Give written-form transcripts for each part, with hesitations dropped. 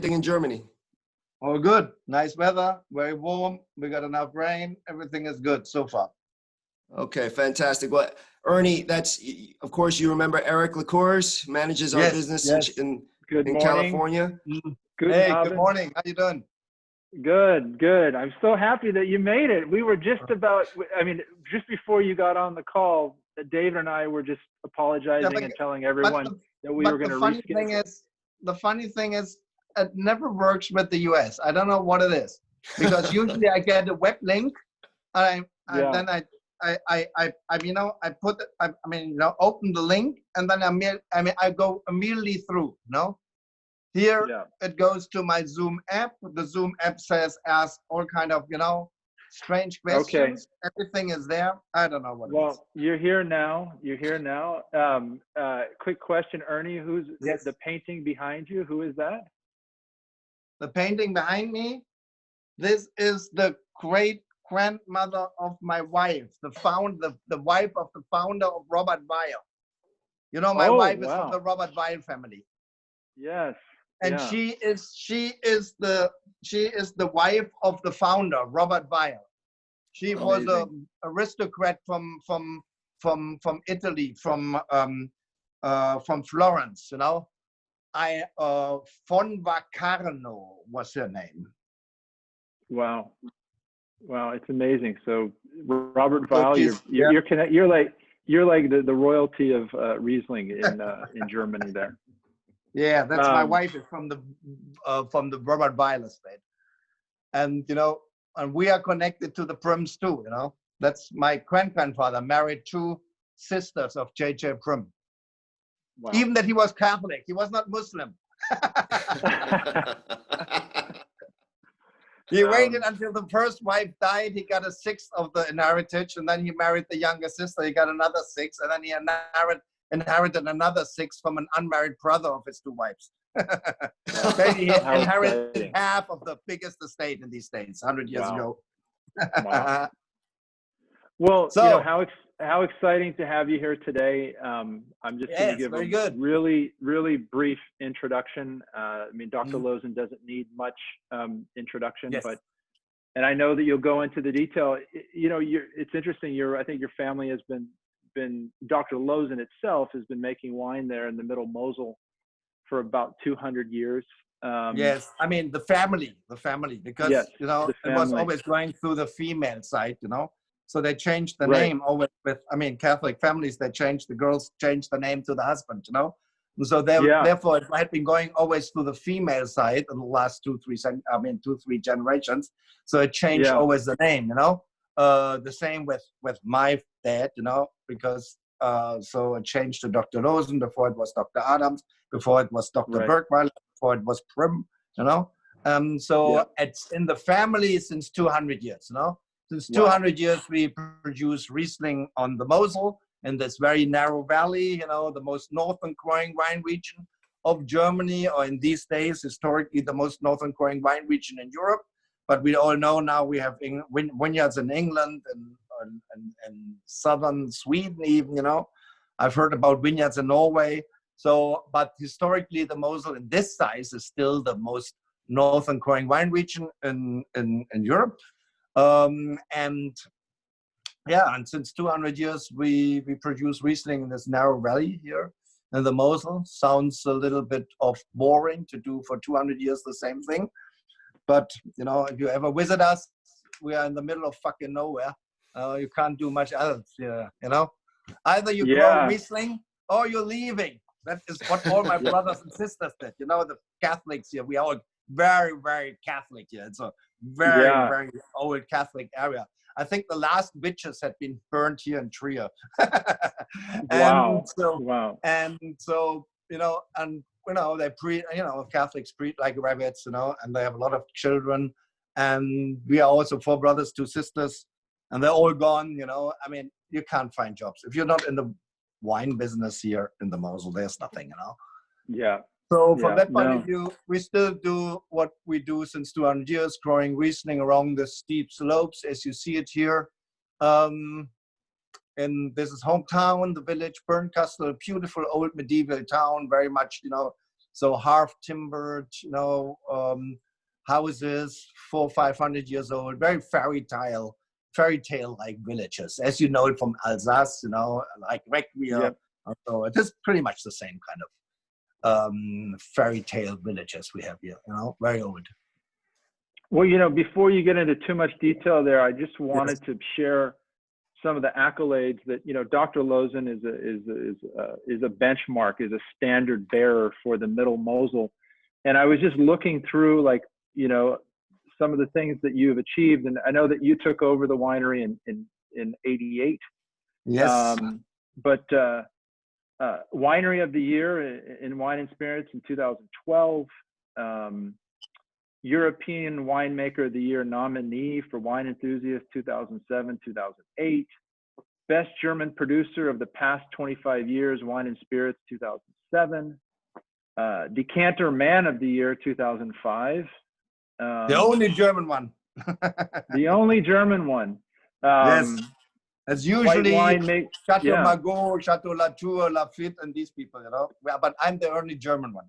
in Germany? All good. Nice weather, very warm. We got enough rain. Everything is good so far. Okay, fantastic. Well, Ernie, that's, of course, you remember Eric LaCours, manages our business in California. Good morning. How you doing? Good. I'm so happy that you made it. We were just about, just before you got on the call, David and I were just apologizing and telling everyone that we were going to reschedule. The funny thing is, it never works with the US. I don't know what it is, because usually I get a web link, and then I open the link, and then I go immediately through. Here it goes to my Zoom app. The Zoom app says ask all kind of strange questions. Okay. Everything is there. I don't know what it is. Well, you're here now. Quick question, Ernie. Who's the painting behind you? Who is that? The painting behind me. This is the great grandmother of my wife, the wife of the founder of Robert Weil. My wife is from the Robert Weil family. Yes. And she is the wife of the founder, Robert Weil. She was an aristocrat from Italy, from Florence. Von Vaccarno was her name. Wow, it's amazing. So Robert Weil, you're like the royalty of Riesling in Germany there. Yeah, that's my wife is from the Robert Weil estate, and and we are connected to the Prims too. That's my grandfather married two sisters of J.J. Prim. Wow. Even that he was Catholic, he was not Muslim. He waited until the first wife died. He got a sixth of the inheritance, and then he married the younger sister. He got another six, and then he inherited another six from an unmarried brother of his two wives. Then he inherited half of the biggest estate in these states 100 years ago. Wow. Well, so, how exciting to have you here today. I'm just going to give a really, really brief introduction. Dr. Loosen doesn't need much introduction, and I know that you'll go into the detail. It's interesting. I think your family has been Dr. Loosen itself has been making wine there in the middle Mosel for about 200 years. Yes, the family, because it was always going through the female side, so they changed the name always with, Catholic families, they changed, the girls changed the name to the husband, and so therefore it had been going always through the female side in the last 2-3 generations, so it changed always the name, the same with my dad, because so it changed to Dr. Loosen. Before it was Dr. Adams, before it was Dr. Bergweiler, before it was Prim, it's in the family since 200 years, Since 200 years, we produce Riesling on the Mosel in this very narrow valley, the most northern growing wine region of Germany, or in these days, historically, the most northern growing wine region in Europe. But we all know now we have vineyards in England and southern Sweden even, I've heard about vineyards in Norway. So, but historically, the Mosel in this size is still the most northern growing wine region in Europe. And since 200 years, we produce Riesling in this narrow valley here in the Mosel. Sounds a little bit boring to do for 200 years the same thing. But, if you ever visit us, we are in the middle of fucking nowhere. You can't do much else here, Either you grow Riesling or you're leaving. That is what all my brothers and sisters did. The Catholics here, we are all very, very Catholic here. It's a very, very old Catholic area. I think the last witches had been burned here in Trier. They Catholics breed like rabbits, and they have a lot of children. And we are also 4 brothers, 2 sisters, and they're all gone, you can't find jobs. If you're not in the wine business here in the Mosel, there's nothing, Yeah. So from that point of view, we still do what we do since 200 years, growing Riesling along the steep slopes, as you see it here. And this is hometown, the village Bernkastel, a beautiful old medieval town, very much, So half timbered, you know, houses, 400 or 500 years old, very fairy tale like villages, as you know it from Alsace, you know, like Requiem. Yep. So it is pretty much the same kind of fairy tale villages we have here, you know, very old. Well, you know, before you get into too much detail there, I just wanted to share some of the accolades that, you know, Dr. Loosen is a benchmark, is a standard bearer for the Middle Mosel. And I was just looking through, like, you know, some of the things that you've achieved. And I know that you took over the winery in 88. Yes. But Winery of the Year in Wine and Spirits in 2012. European Winemaker of the Year nominee for Wine Enthusiast 2007, 2008. Best German Producer of the Past 25 Years, Wine and Spirits 2007. Decanter Man of the Year 2005. The only German one. The only German one. Yes. As usually Chateau yeah. Margaux, Chateau Latour, Lafite, and these people, you know. But I'm the only German one.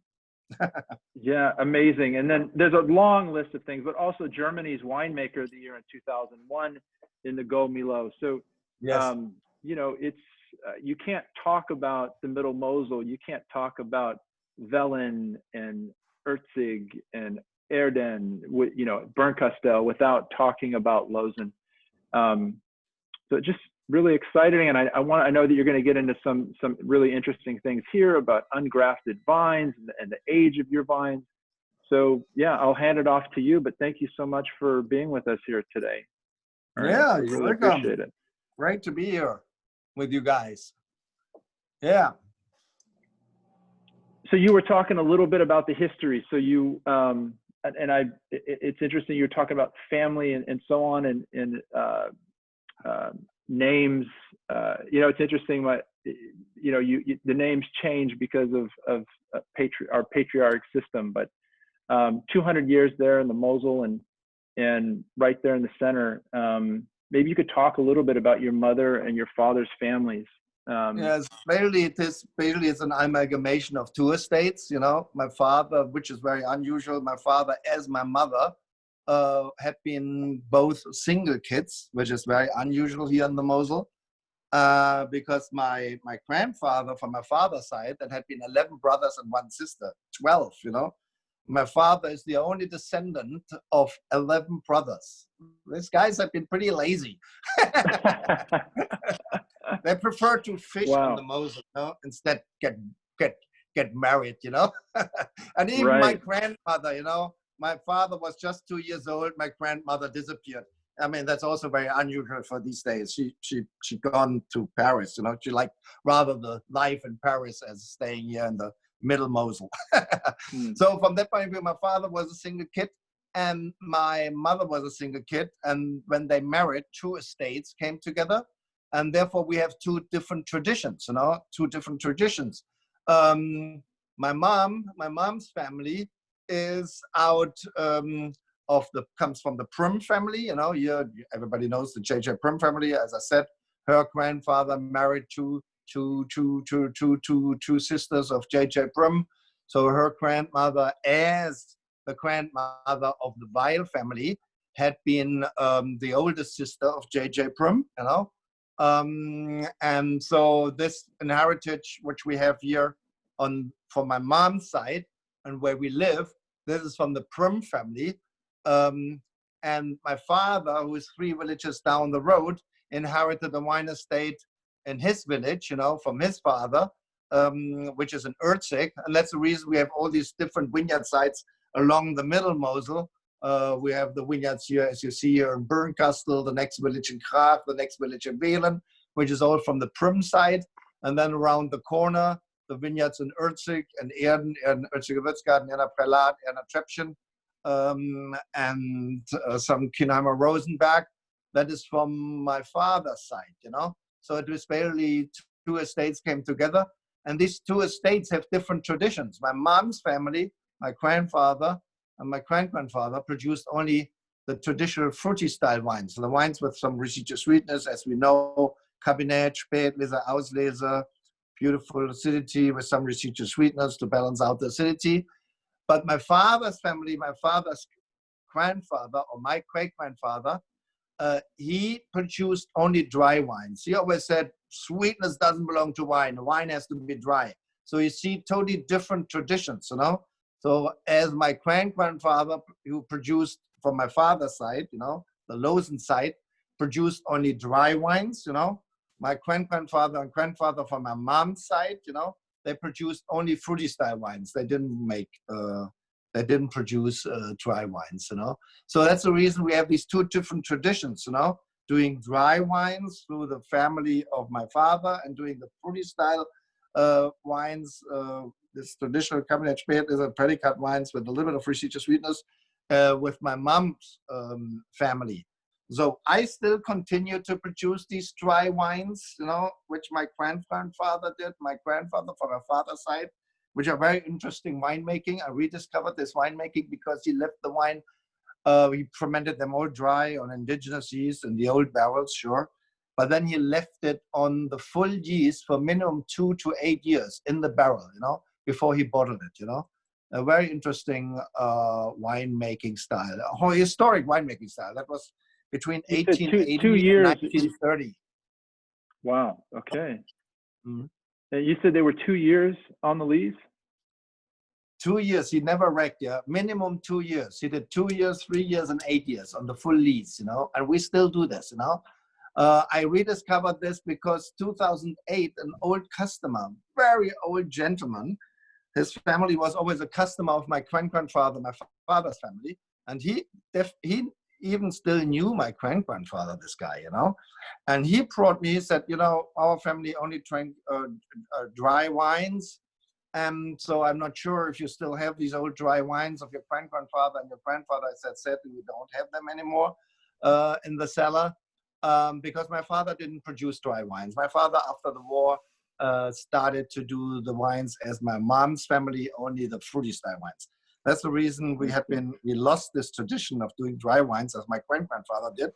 Yeah, amazing. And then there's a long list of things, but also Germany's Winemaker of the Year in 2001 in the Go Milo. So, yes. You know, it's you can't talk about the Middle Mosel. You can't talk about Velin and Erzig and Erden, you know, Bernkastel without talking about Loosen. So just really exciting, and I know that you're going to get into some really interesting things here about ungrafted vines and the age of your vines. So yeah, I'll hand it off to you, but thank you so much for being with us here today. Yeah, really you're welcome. Appreciate it. Great to be here with you guys. Yeah. So you were talking a little bit about the history. So you it's interesting you're talking about family and so on and names. You know, it's interesting what, you know, the names change because of our patriarch system, but 200 years there in the Mosel and right there in the center. Maybe you could talk a little bit about your mother and your father's families. Yes, basically it's an amalgamation of two estates. You know, my father, which is very unusual, my father as my mother had been both single kids, which is very unusual here in the Mosel, because my grandfather from my father's side, that had been 11 brothers and one sister, 12, you know. My father is the only descendant of 11 brothers. These guys have been pretty lazy. They prefer to fish in the Mosel, you know, instead get married, you know. And even my grandmother, you know, my father was just 2 years old. My grandmother disappeared. I mean, that's also very unusual for these days. She gone to Paris, you know. She liked rather the life in Paris as staying here in the Middle Mosel. So from that point of view, my father was a single kid and my mother was a single kid. And when they married, two estates came together. And therefore we have two different traditions, you know, two different traditions. My mom's family is out comes from the Prim family, you know. Here everybody knows the J.J. Prim family. As I said, her grandfather married two sisters of J.J. Prim. So her grandmother, as the grandmother of the Weil family, had been the oldest sister of J.J. Prim, you know. And so this heritage, which we have here from my mom's side and where we live, this is from the Prim family. And my father, who is 3 villages down the road, inherited a wine estate in his village, you know, from his father, which is in Erzig. And that's the reason we have all these different vineyard sites along the Middle Mosel. We have the vineyards here, as you see here in Bernkastel, the next village in Krach, the next village in Welen, which is all from the Prim side. And then around the corner, the vineyards in Erzig and Erden, and Erziger Würzgarten, Erna Prelat, Erna Treppchen, and some Kinheimer Rosenberg. That is from my father's side, you know. So it was barely two estates came together. And these two estates have different traditions. My mom's family, my grandfather, and my grandfather produced only the traditional fruity style wines. So the wines with some residual sweetness, as we know, Kabinett, Spätlese, Auslese, beautiful acidity with some residual sweetness to balance out the acidity. But my father's family, my father's grandfather or my great-grandfather, he produced only dry wines. He always said sweetness doesn't belong to wine. The wine has to be dry. So you see totally different traditions, you know. So as my great-grandfather, who produced from my father's side, you know, the Loosen side, produced only dry wines, you know. My great-grandfather and grandfather from my mom's side, you know, they produced only fruity style wines. They didn't produce dry wines, you know. So that's the reason we have these two different traditions, you know, doing dry wines through the family of my father and doing the fruity style wines. This traditional Cabernet Spät is a predicate wines with a little bit of residual sweetness with my mom's family. So I still continue to produce these dry wines, you know, which my grandfather did, my grandfather from my father's side, which are very interesting winemaking. I rediscovered this winemaking because he left the wine, he fermented them all dry on indigenous yeast in the old barrels, sure. But then he left it on the full yeast for minimum 2 to 8 years in the barrel, you know, before he bottled it, you know. A very interesting winemaking style, a historic winemaking style. That was between 1880 and 1930. Wow, okay. Mm-hmm. And you said they were 2 years on the lease? 2 years, he never wrecked, yeah. Minimum 2 years. He did 2 years, 3 years, and 8 years on the full lease, you know. And we still do this, you know. I rediscovered this because 2008, an old customer, very old gentleman, his family was always a customer of my grandfather, my father's family. And he even still knew my grandfather, this guy, you know. And he brought me, he said, you know, our family only drank dry wines. And so I'm not sure if you still have these old dry wines of your grandfather and your grandfather. I said, sadly, we don't have them anymore in the cellar because my father didn't produce dry wines. My father, after the war, started to do the wines as my mom's family, only the fruity style wines. That's the reason we lost this tradition of doing dry wines as my grandfather did.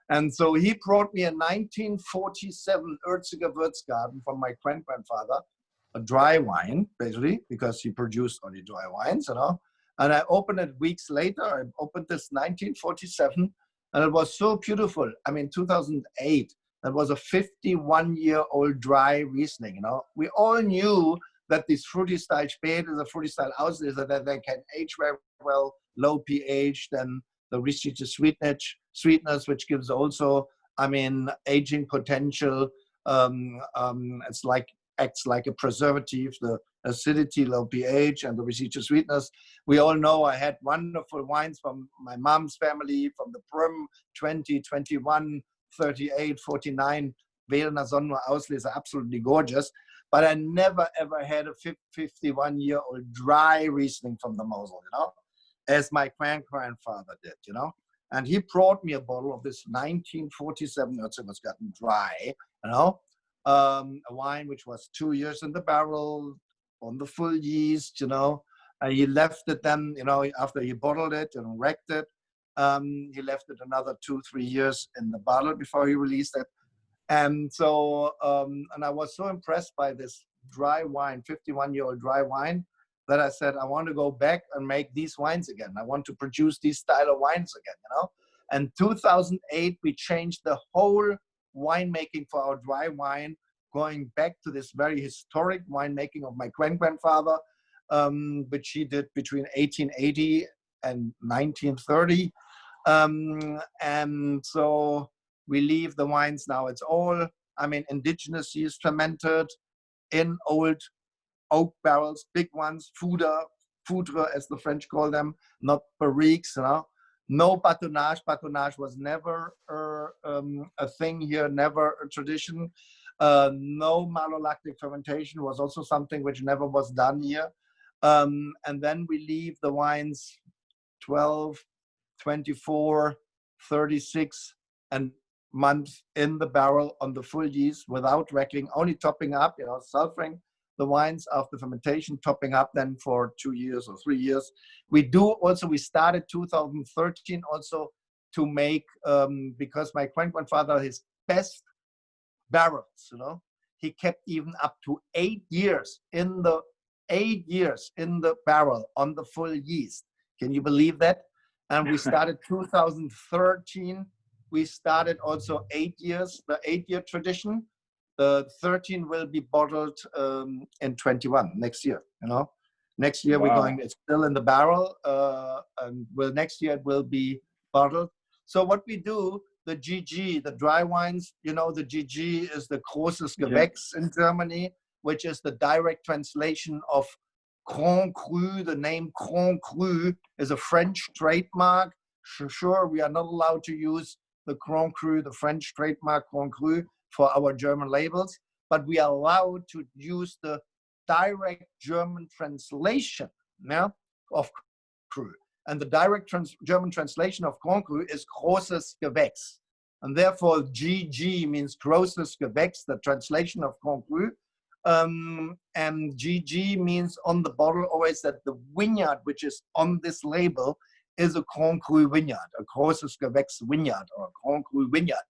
And so he brought me a 1947 Erziger Würzgarten from my grandfather, a dry wine, basically, because he produced only dry wines, you know. And I opened it weeks later. I opened this 1947, and it was so beautiful. I mean, 2008, that was a 51-year-old dry Riesling, you know. We all knew that this fruity style Spät is a fruity style Auslese, that they can age very well, low pH, then the residual sweetness, which gives also, I mean, aging potential. It's like, acts like a preservative, the acidity, low pH, and the residual sweetness. We all know I had wonderful wines from my mom's family, from the Prim 20, 21, 38, 49, Wählener Sonnenur Auslese, absolutely gorgeous. But I never ever had a 51-year-old dry Riesling from the Mosel, you know, as my grandfather did, you know. And he brought me a bottle of this 1947 Würzgarten dry, you know, a wine which was 2 years in the barrel on the full yeast, you know. And he left it then, you know, after he bottled it and wrecked it, he left it another 2-3 years in the bottle before he released it. And so, and I was so impressed by this dry wine, 51-year-old dry wine, that I said, I want to go back and make these wines again. I want to produce these style of wines again, you know. And 2008, we changed the whole winemaking for our dry wine, going back to this very historic winemaking of my grandfather, which he did between 1880 and 1930. And so we leave the wines now. It's all, I mean, indigenous yeast fermented in old oak barrels, big ones, foudre as the French call them, not barriques, you know. No batonnage. Batonnage was never a thing here, never a tradition. No malolactic fermentation was also something which never was done here. And then we leave the wines 12, 24, 36 and months in the barrel on the full yeast without wrecking, only topping up, you know, sulfuring the wines after fermentation, topping up then for 2 years or 3 years. We started 2013 also to make, because my grandfather, his best barrels, you know, he kept even up to 8 years in the 8 years in the barrel on the full yeast. Can you believe that? And we started 2013. We started also 8 years, the 8-year tradition. The 13 will be bottled in 21 next year. You know, next year we're going. It's still in the barrel, and next year it will be bottled. So what we do, the GG, the dry wines, you know, the GG is the großes Gewächs in Germany, which is the direct translation of Grand Cru. The name Grand Cru is a French trademark. Sure, we are not allowed to use the Grand Cru, the French trademark Grand Cru, for our German labels, but we are allowed to use the direct German translation of Cru. And the direct German translation of Grand Cru is großes Gewächs. And therefore, GG means großes Gewächs, the translation of Grand Cru. And GG means on the bottle always that the vineyard, which is on this label, is a Grand Cru vineyard, a großes Gewächs vineyard or a Grand Cru vineyard.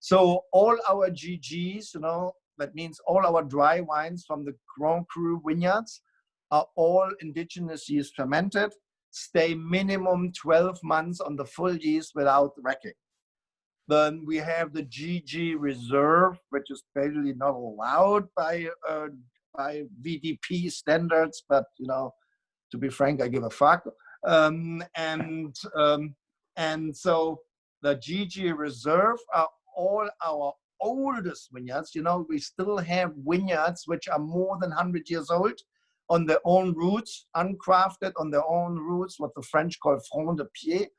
So all our GGs, you know, that means all our dry wines from the Grand Cru vineyards are all indigenous yeast fermented, stay minimum 12 months on the full yeast without wrecking. Then we have the GG Reserve, which is basically not allowed by VDP standards, but, you know, to be frank, I give a fuck. And so the GG Reserve are all our oldest vineyards. You know, we still have vineyards which are more than 100 years old on their own roots, ungrafted on their own roots, what the French call front de pied.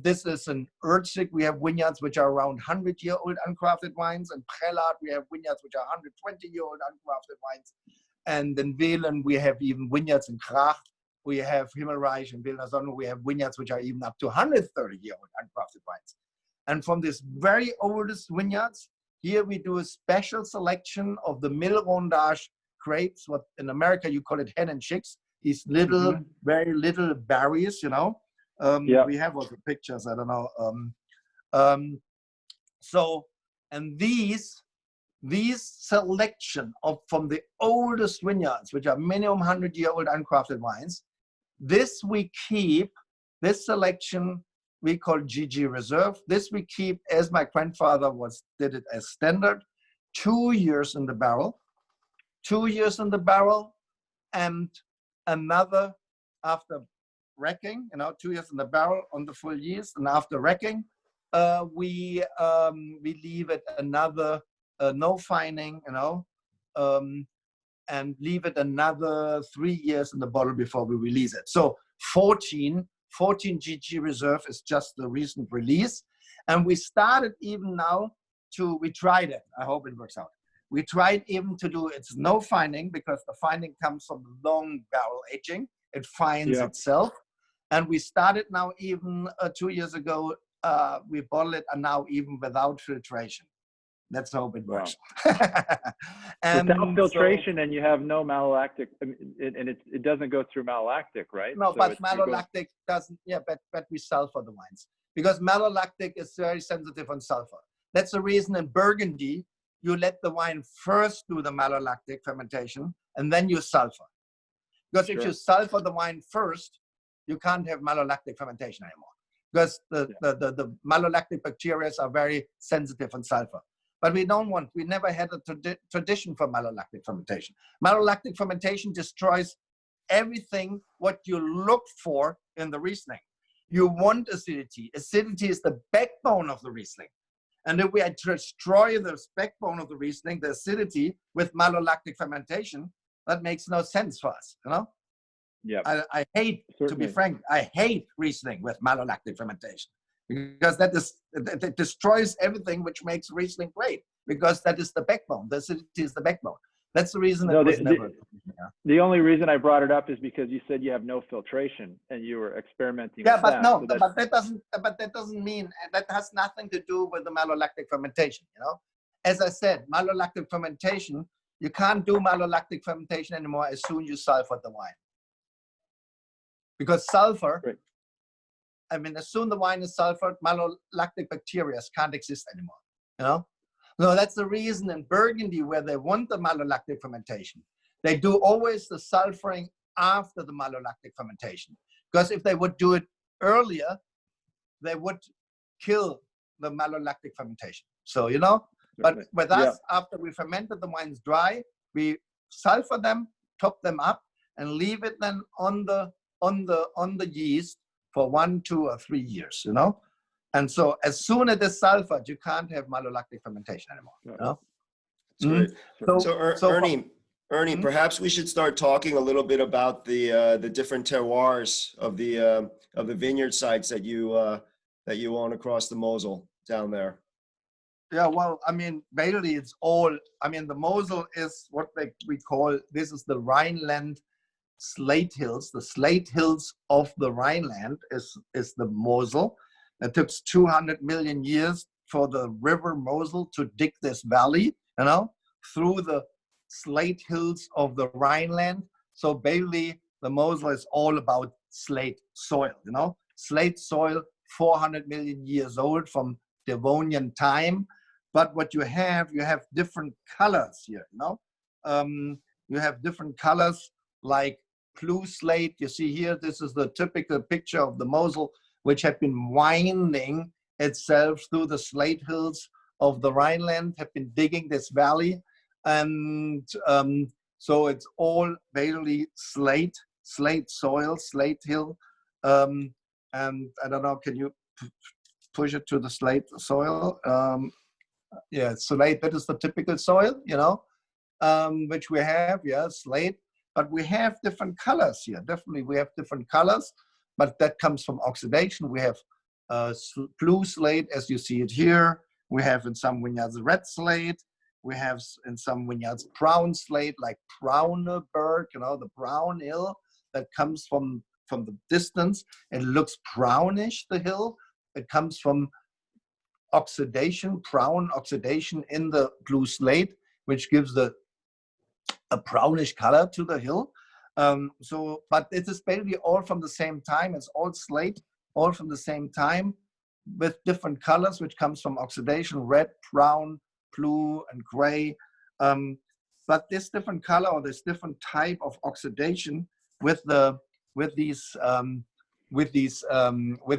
This is an Ernst. We have vineyards which are around 100-year-old ungrafted wines. And Prellat, we have vineyards which are 120-year-old ungrafted wines. And in Welen, we have even vineyards in Krach. We have Himmelreich and Wildersonne. We have vineyards which are even up to 130-year-old ungrafted wines. And from these very oldest vineyards, here we do a special selection of the Mille Rondage grapes, what in America you call it hen and chicks, these little, very little berries, you know. We have also pictures, I don't know. And these selection from the oldest vineyards, which are minimum 100-year-old uncrafted wines, this we keep, this selection we call GG Reserve. This we keep, as my grandfather did it as standard, 2 years in the barrel, 2 years in the barrel, and another after wrecking, you know, 2 years in the barrel on the full yeast, and after wrecking, we leave it another, no fining, you know, and leave it another 3 years in the bottle before we release it. So 14 GG Reserve is just the recent release. And we started even now we tried it. I hope it works out. We tried even to do, it's no fining because the fining comes from long barrel aging. It fines itself. And we started now even 2 years ago, we bottle it and now even without filtration. Let's hope it works. And without filtration, and you have no malolactic, and it doesn't go through malolactic, right? No, so but malolactic doesn't, but we sulfur the wines. Because malolactic is very sensitive on sulfur. That's the reason in Burgundy, you let the wine first do the malolactic fermentation, and then you sulfur. Because if you sulfur the wine first, you can't have malolactic fermentation anymore. Because the malolactic bacteria are very sensitive on sulfur. But we never had a tradition for malolactic fermentation. Malolactic fermentation destroys everything what you look for in the Riesling. You want acidity. Acidity is the backbone of the Riesling. And if we destroy the backbone of the Riesling, the acidity, with malolactic fermentation, that makes no sense for us, you know? Yeah. I hate, to be frank, I hate Riesling with malolactic fermentation. Because that destroys everything which makes Riesling great, because that is the backbone. The acidity is the backbone. That's the reason it was never. The only reason I brought it up is because you said you have no filtration and you were experimenting. Yeah, with but that, no, so but that doesn't mean, that has nothing to do with the malolactic fermentation. You know, as I said, malolactic fermentation, you can't do malolactic fermentation anymore as soon as you sulfur the wine, because sulfur. Right. I mean, as soon as the wine is sulfured, malolactic bacteria can't exist anymore, you know? No, that's the reason in Burgundy where they want the malolactic fermentation. They do always the sulfuring after the malolactic fermentation. Because if they would do it earlier, they would kill the malolactic fermentation. So, you know, but with us, after we fermented the wines dry, we sulfur them, top them up, and leave it then on the yeast for 1, 2, or 3 years, you know. And so as soon as it's sulfured, you can't have malolactic fermentation anymore. You know? That's great. So Ernie, perhaps we should start talking a little bit about the different terroirs of the vineyard sites that you own across the Mosel down there. Yeah, well, I mean, basically it's all, I mean, the Mosel is what we call, this is the Rhineland slate hills. The slate hills of the Rhineland is the Mosel. It took 200 million years for the river Mosel to dig this valley, you know, through the slate hills of the Rhineland. So basically the Mosel is all about slate soil, you know, slate soil, 400 million years old from Devonian time. But what you have different colors here, you know. You have different colors like blue slate. You see here, this is the typical picture of the Mosel, which had been winding itself through the slate hills of the Rhineland, have been digging this valley. And so it's all basically slate soil, slate hill. And I don't know, can you push it to the slate soil? Yeah, slate, that is the typical soil, you know, which we have, yeah, slate. But we have different colors here. Definitely, we have different colors, but that comes from oxidation. We have blue slate, as you see it here. We have in some vineyards red slate. We have in some vineyards brown slate, like Brauneberg, you know, the brown hill that comes from the distance. It looks brownish, the hill. It comes from oxidation, brown oxidation in the blue slate, which gives a brownish color to the hill. But it is basically all from the same time. It's all slate, all from the same time, with different colors, which comes from oxidation: red, brown, blue, and gray. But this different color or this different type of oxidation with the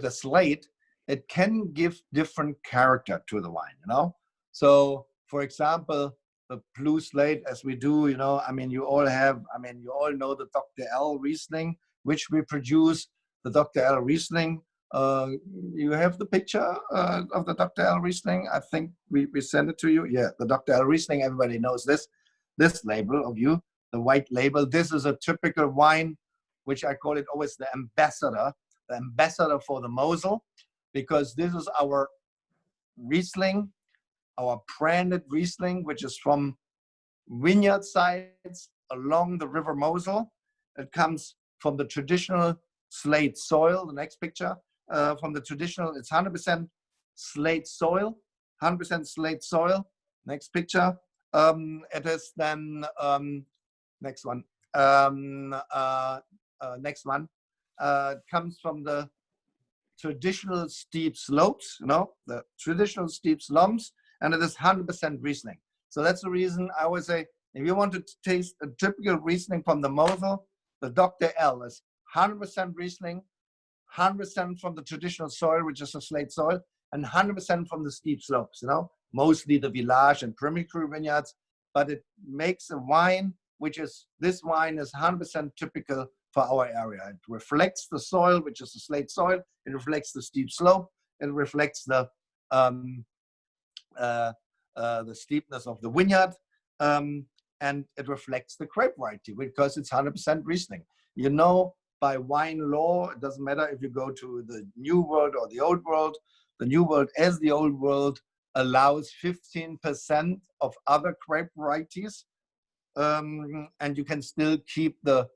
slate, it can give different character to the wine, you know. So, for example, the blue slate, as we do, you know, I mean, you all know the Dr. L Riesling, which we produce, the Dr. L Riesling. You have the picture of the Dr. L Riesling. I think we sent it to you. Yeah, the Dr. L Riesling, everybody knows this label of you, the white label. This is a typical wine, which I call it always the ambassador for the Mosel, because this is our Riesling, our branded Riesling, which is from vineyard sites along the river Mosel. It comes from the traditional slate soil. The next picture, from the traditional, it's 100% slate soil, 100% slate soil. Next picture. It is then, next one. Next one. It comes from the traditional steep slopes, you know, the traditional steep slumps, and it is 100% Riesling. So that's the reason I always say, if you want to taste a typical Riesling from the Mosel, the Dr. L is 100% Riesling, 100% from the traditional soil, which is a slate soil, and 100% from the steep slopes, you know, mostly the village and premier vineyards, but it makes a wine, this wine is 100% typical for our area. It reflects the soil, which is the slate soil. It reflects the steep slope. It reflects the steepness of the vineyard, and it reflects the grape variety because it's 100% Riesling. You know, by wine law, it doesn't matter if you go to the New World or the Old World. The New World, as the Old World, allows 15% of other grape varieties, and you can still keep the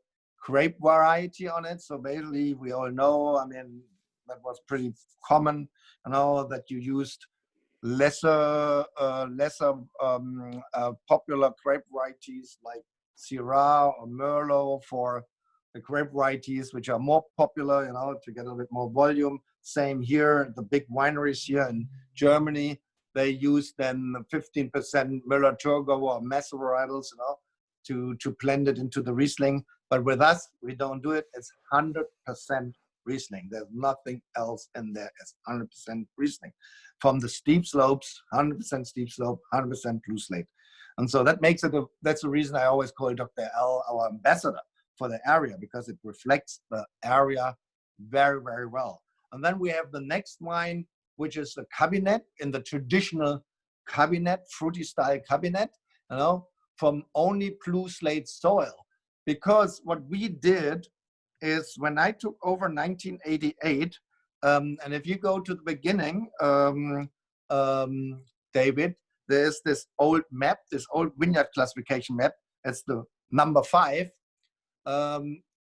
grape variety on it. So basically, we all know, I mean, that was pretty common, you know, that you used lesser popular grape varieties like Syrah or Merlot for the grape varieties which are more popular, you know, to get a bit more volume. Same here, the big wineries here in Germany they use then 15% Müller-Thurgau or Messe varietals, to blend it into the Riesling. But with us, we don't do it. It's 100% Riesling. There's nothing else in there. It's 100% Riesling. From the steep slopes, 100% steep slope, 100% blue slate. And so that makes it, that's the reason I always call Dr. L our ambassador for the area, because it reflects the area very, very well. And then we have the next wine, which is the cabinet, in the traditional cabinet, fruity style cabinet, from only blue slate soil. Because what we did is, when I took over 1988, and if you go to the beginning, David, there's this old map, this old vineyard classification map. It's the number 5.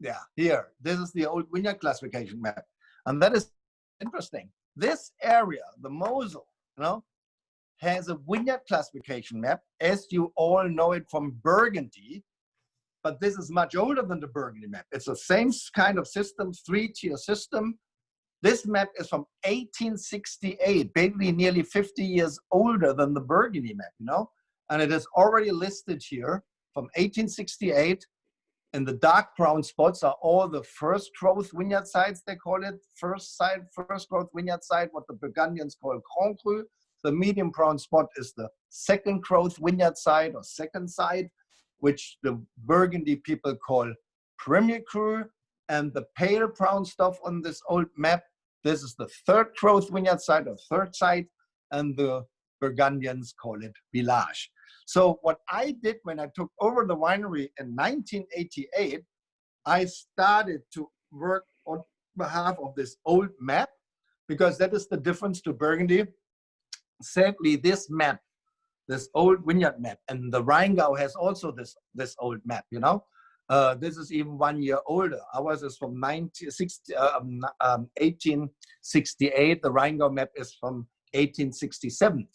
Yeah, here, this is the old vineyard classification map. And that is interesting. This area, the Mosel, has a vineyard classification map, as you all know it from Burgundy, but this is much older than the Burgundy map. It's the same kind of system, 3-tier system. This map is from 1868, basically nearly 50 years older than the Burgundy map, and it is already listed here from 1868. And the dark brown spots are all the first growth vineyard sites, they call it. First growth vineyard site, what the Burgundians call Grand Cru. The medium brown spot is the second growth vineyard site or second site, which the Burgundy people call Premier Cru. And the pale brown stuff on this old map, this is the third growth vineyard site or third site, and the Burgundians call it Village. So what I did when I took over the winery in 1988, I started to work on behalf of this old map, because that is the difference to Burgundy. Sadly, this map, this old vineyard map, and the Rheingau has also this old map, this is even 1 year older. Ours is from 1868. The Rheingau map is from 1867.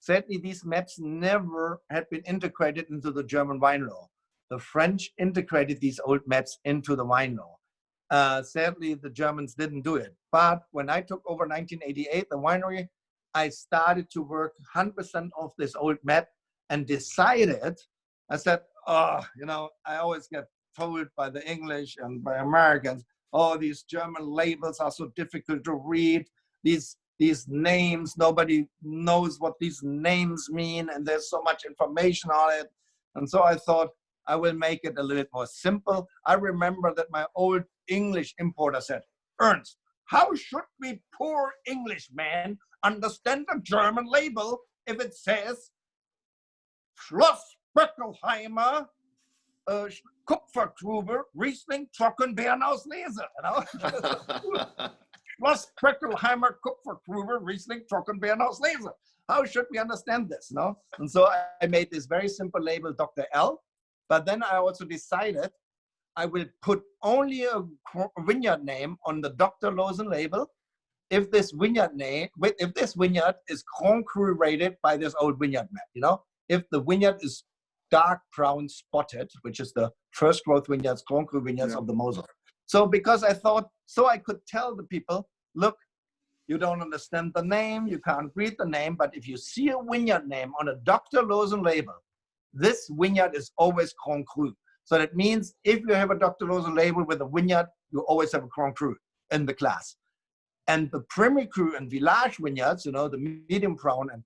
Sadly, these maps never had been integrated into the German wine law. The French integrated these old maps into the wine law. Sadly, the Germans didn't do it. But when I took over 1988, the winery, I started to work 100% of this old map and decided, I said, I always get told by the English and by Americans, oh, these German labels are so difficult to read. These names, nobody knows what these names mean, and there's so much information on it. And so I thought I will make it a little bit more simple. I remember that my old English importer said, Ernst, how should we poor Englishmen understand a German label if it says Schloss Böckelheimer, Kupfergrube, Riesling, Trockenbeeren aus Lese, Schloss Böckelheimer, Kupfergrube, Riesling, Trockenbeeren aus Lese. How should we understand this, And so I made this very simple label, Dr. L. But then I also decided I will put only a vineyard name on the Dr. Loosen label if this vineyard is Grand Cru rated by this old vineyard map, If the vineyard is dark brown spotted, which is the first growth vineyards, Grand Cru vineyards of the Mosel. So because I thought, so I could tell the people, look, you don't understand the name, you can't read the name, but if you see a vineyard name on a Dr. Loosen label, this vineyard is always Grand Cru. So that means if you have a Dr. Loosen label with a vineyard, you always have a Grand Cru in the class. And the Premier Cru and Village vineyards, the medium brown and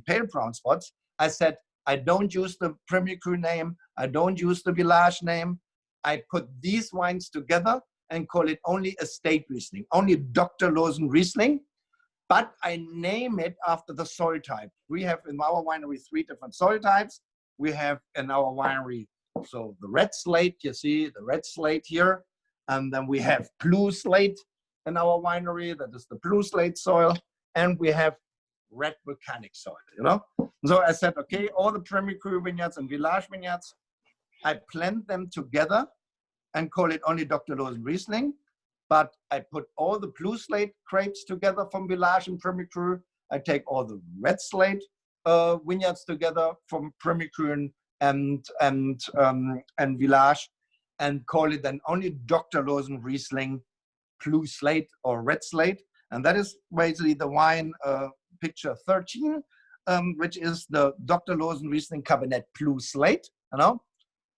pale brown spots, I said, I don't use the Premier Cru name, I don't use the Village name. I put these wines together and call it only estate Riesling, only Dr. Loosen Riesling, but I name it after the soil type. We have in our winery 3 different soil types. We have in our winery, so the red slate, you see the red slate here, and then we have blue slate in our winery, that is the blue slate soil, and we have red volcanic soil, So I said, okay, all the Premier Cru vineyards and Village vineyards, I blend them together and call it only Dr. Loosen Riesling, but I put all the blue slate grapes together from Village and Premier Cru. I take all the red slate vineyards together from Premier Cru and Village and call it then only Dr. Loosen Riesling blue slate or red slate. And that is basically the wine picture 13, which is the Dr. Loosen Riesling Cabernet Blue Slate,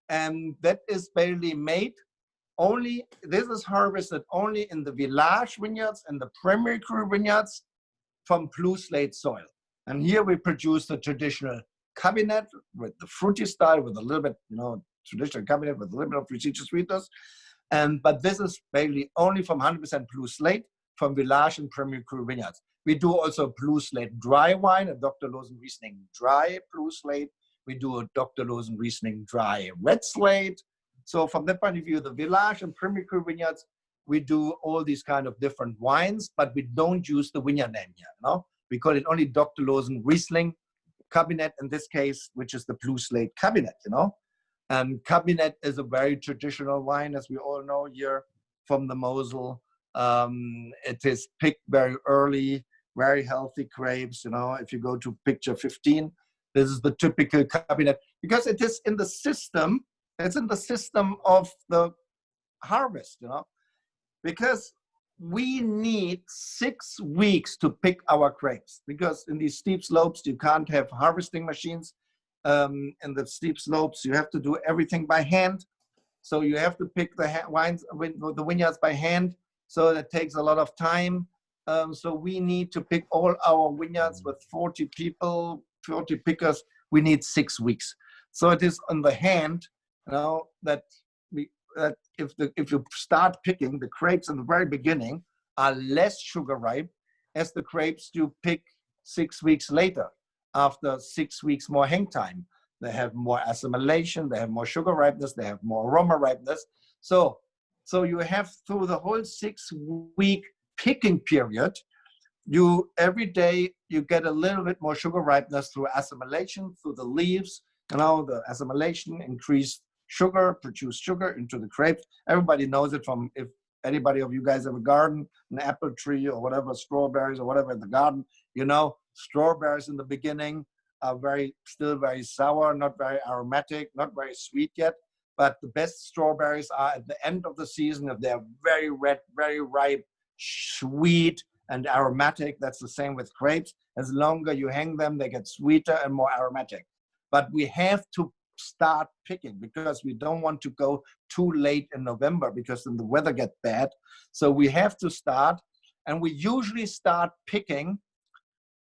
and that is basically made only, this is harvested only in the village vineyards and the primary cru vineyards from Blue Slate soil. And here we produce the traditional Cabernet with the fruity style, with a little bit, traditional Cabernet with a little bit of residual sweetness. But this is basically only from 100% Blue Slate from village and primary cru vineyards. We do also Blue Slate dry wine, a Dr. Loosen Riesling dry Blue Slate. We do a Dr. Loosen Riesling dry red slate. So from that point of view, the village and primary cru vineyards, we do all these kind of different wines, but we don't use the vineyard name here. We call it only Dr. Loosen Riesling Cabernet in this case, which is the Blue Slate Cabernet. And Cabernet is a very traditional wine, as we all know here from the Mosel. It is picked very early, very healthy grapes. If you go to picture 15, this is the typical Cabernet because it is in the system. It's in the system of the harvest, because we need 6 weeks to pick our grapes, because in these steep slopes, you can't have harvesting machines. In the steep slopes, you have to do everything by hand. So you have to pick the vineyards by hand. So that takes a lot of time. So we need to pick all our vineyards with 40 people, 40 pickers. We need 6 weeks. So it is on the hand, that if you start picking, the grapes in the very beginning are less sugar ripe as the grapes you pick 6 weeks later. After 6 weeks more hang time, they have more assimilation, they have more sugar ripeness, they have more aroma ripeness. So you have through the whole 6 week picking period, every day you get a little bit more sugar ripeness through assimilation, through the leaves. The assimilation increased sugar, produce sugar into the grapes. Everybody knows it from, if anybody of you guys have a garden, an apple tree or whatever, strawberries or whatever in the garden, strawberries in the beginning are still very sour, not very aromatic, not very sweet yet. But the best strawberries are at the end of the season if they're very red, very ripe, sweet and aromatic. That's the same with grapes. As longer you hang them, they get sweeter and more aromatic. But we have to start picking because we don't want to go too late in November because then the weather gets bad. So we have to start, and we usually start picking.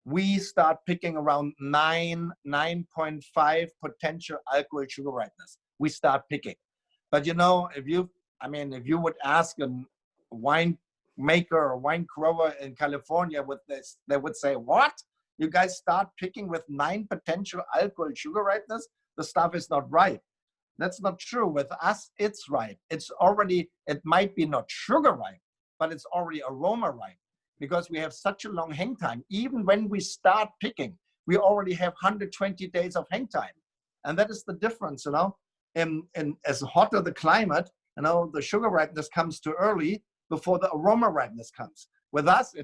We start picking around 9.5 potential alcohol sugar ripeness. We start picking. But if you would ask a wine maker or wine grower in California with this, they would say, what? You guys start picking with 9 potential alcohol sugar ripeness? The stuff is not ripe. That's not true. With us, it's ripe. It might be not sugar ripe, but it's already aroma ripe because we have such a long hang time. Even when we start picking, we already have 120 days of hang time. And that is the difference, And as hotter the climate, the sugar ripeness comes too early before the aroma ripeness comes. With us,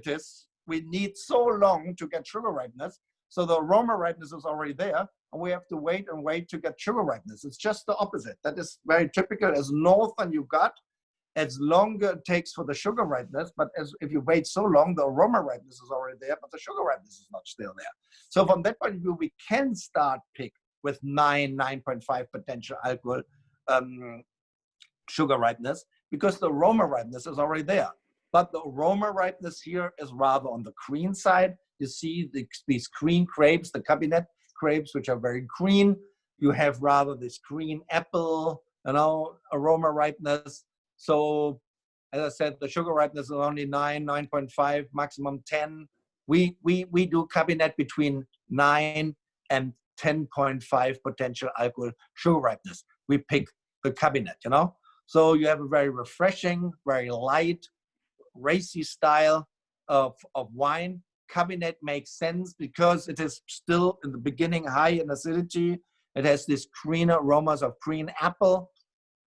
we need so long to get sugar ripeness. So the aroma ripeness is already there, and we have to wait and wait to get sugar ripeness. It's just the opposite. That is very typical. As northern you got, as longer it takes for the sugar ripeness, but if you wait so long, the aroma ripeness is already there, but the sugar ripeness is not still there. So from that point of view, we can start pick with 9.5 potential alcohol sugar ripeness because the aroma ripeness is already there. But the aroma ripeness here is rather on the green side. You see these green grapes, the Cabernet grapes, which are very green. You have rather this green apple, aroma ripeness. So, as I said, the sugar ripeness is only 9.5, maximum 10. We do Cabernet between 9 and 10.5 potential alcohol sugar ripeness. We pick the Cabernet, So you have a very refreshing, very light, racy style of wine. Cabernet makes sense because it is still in the beginning high in acidity. It has these green aromas of green apple.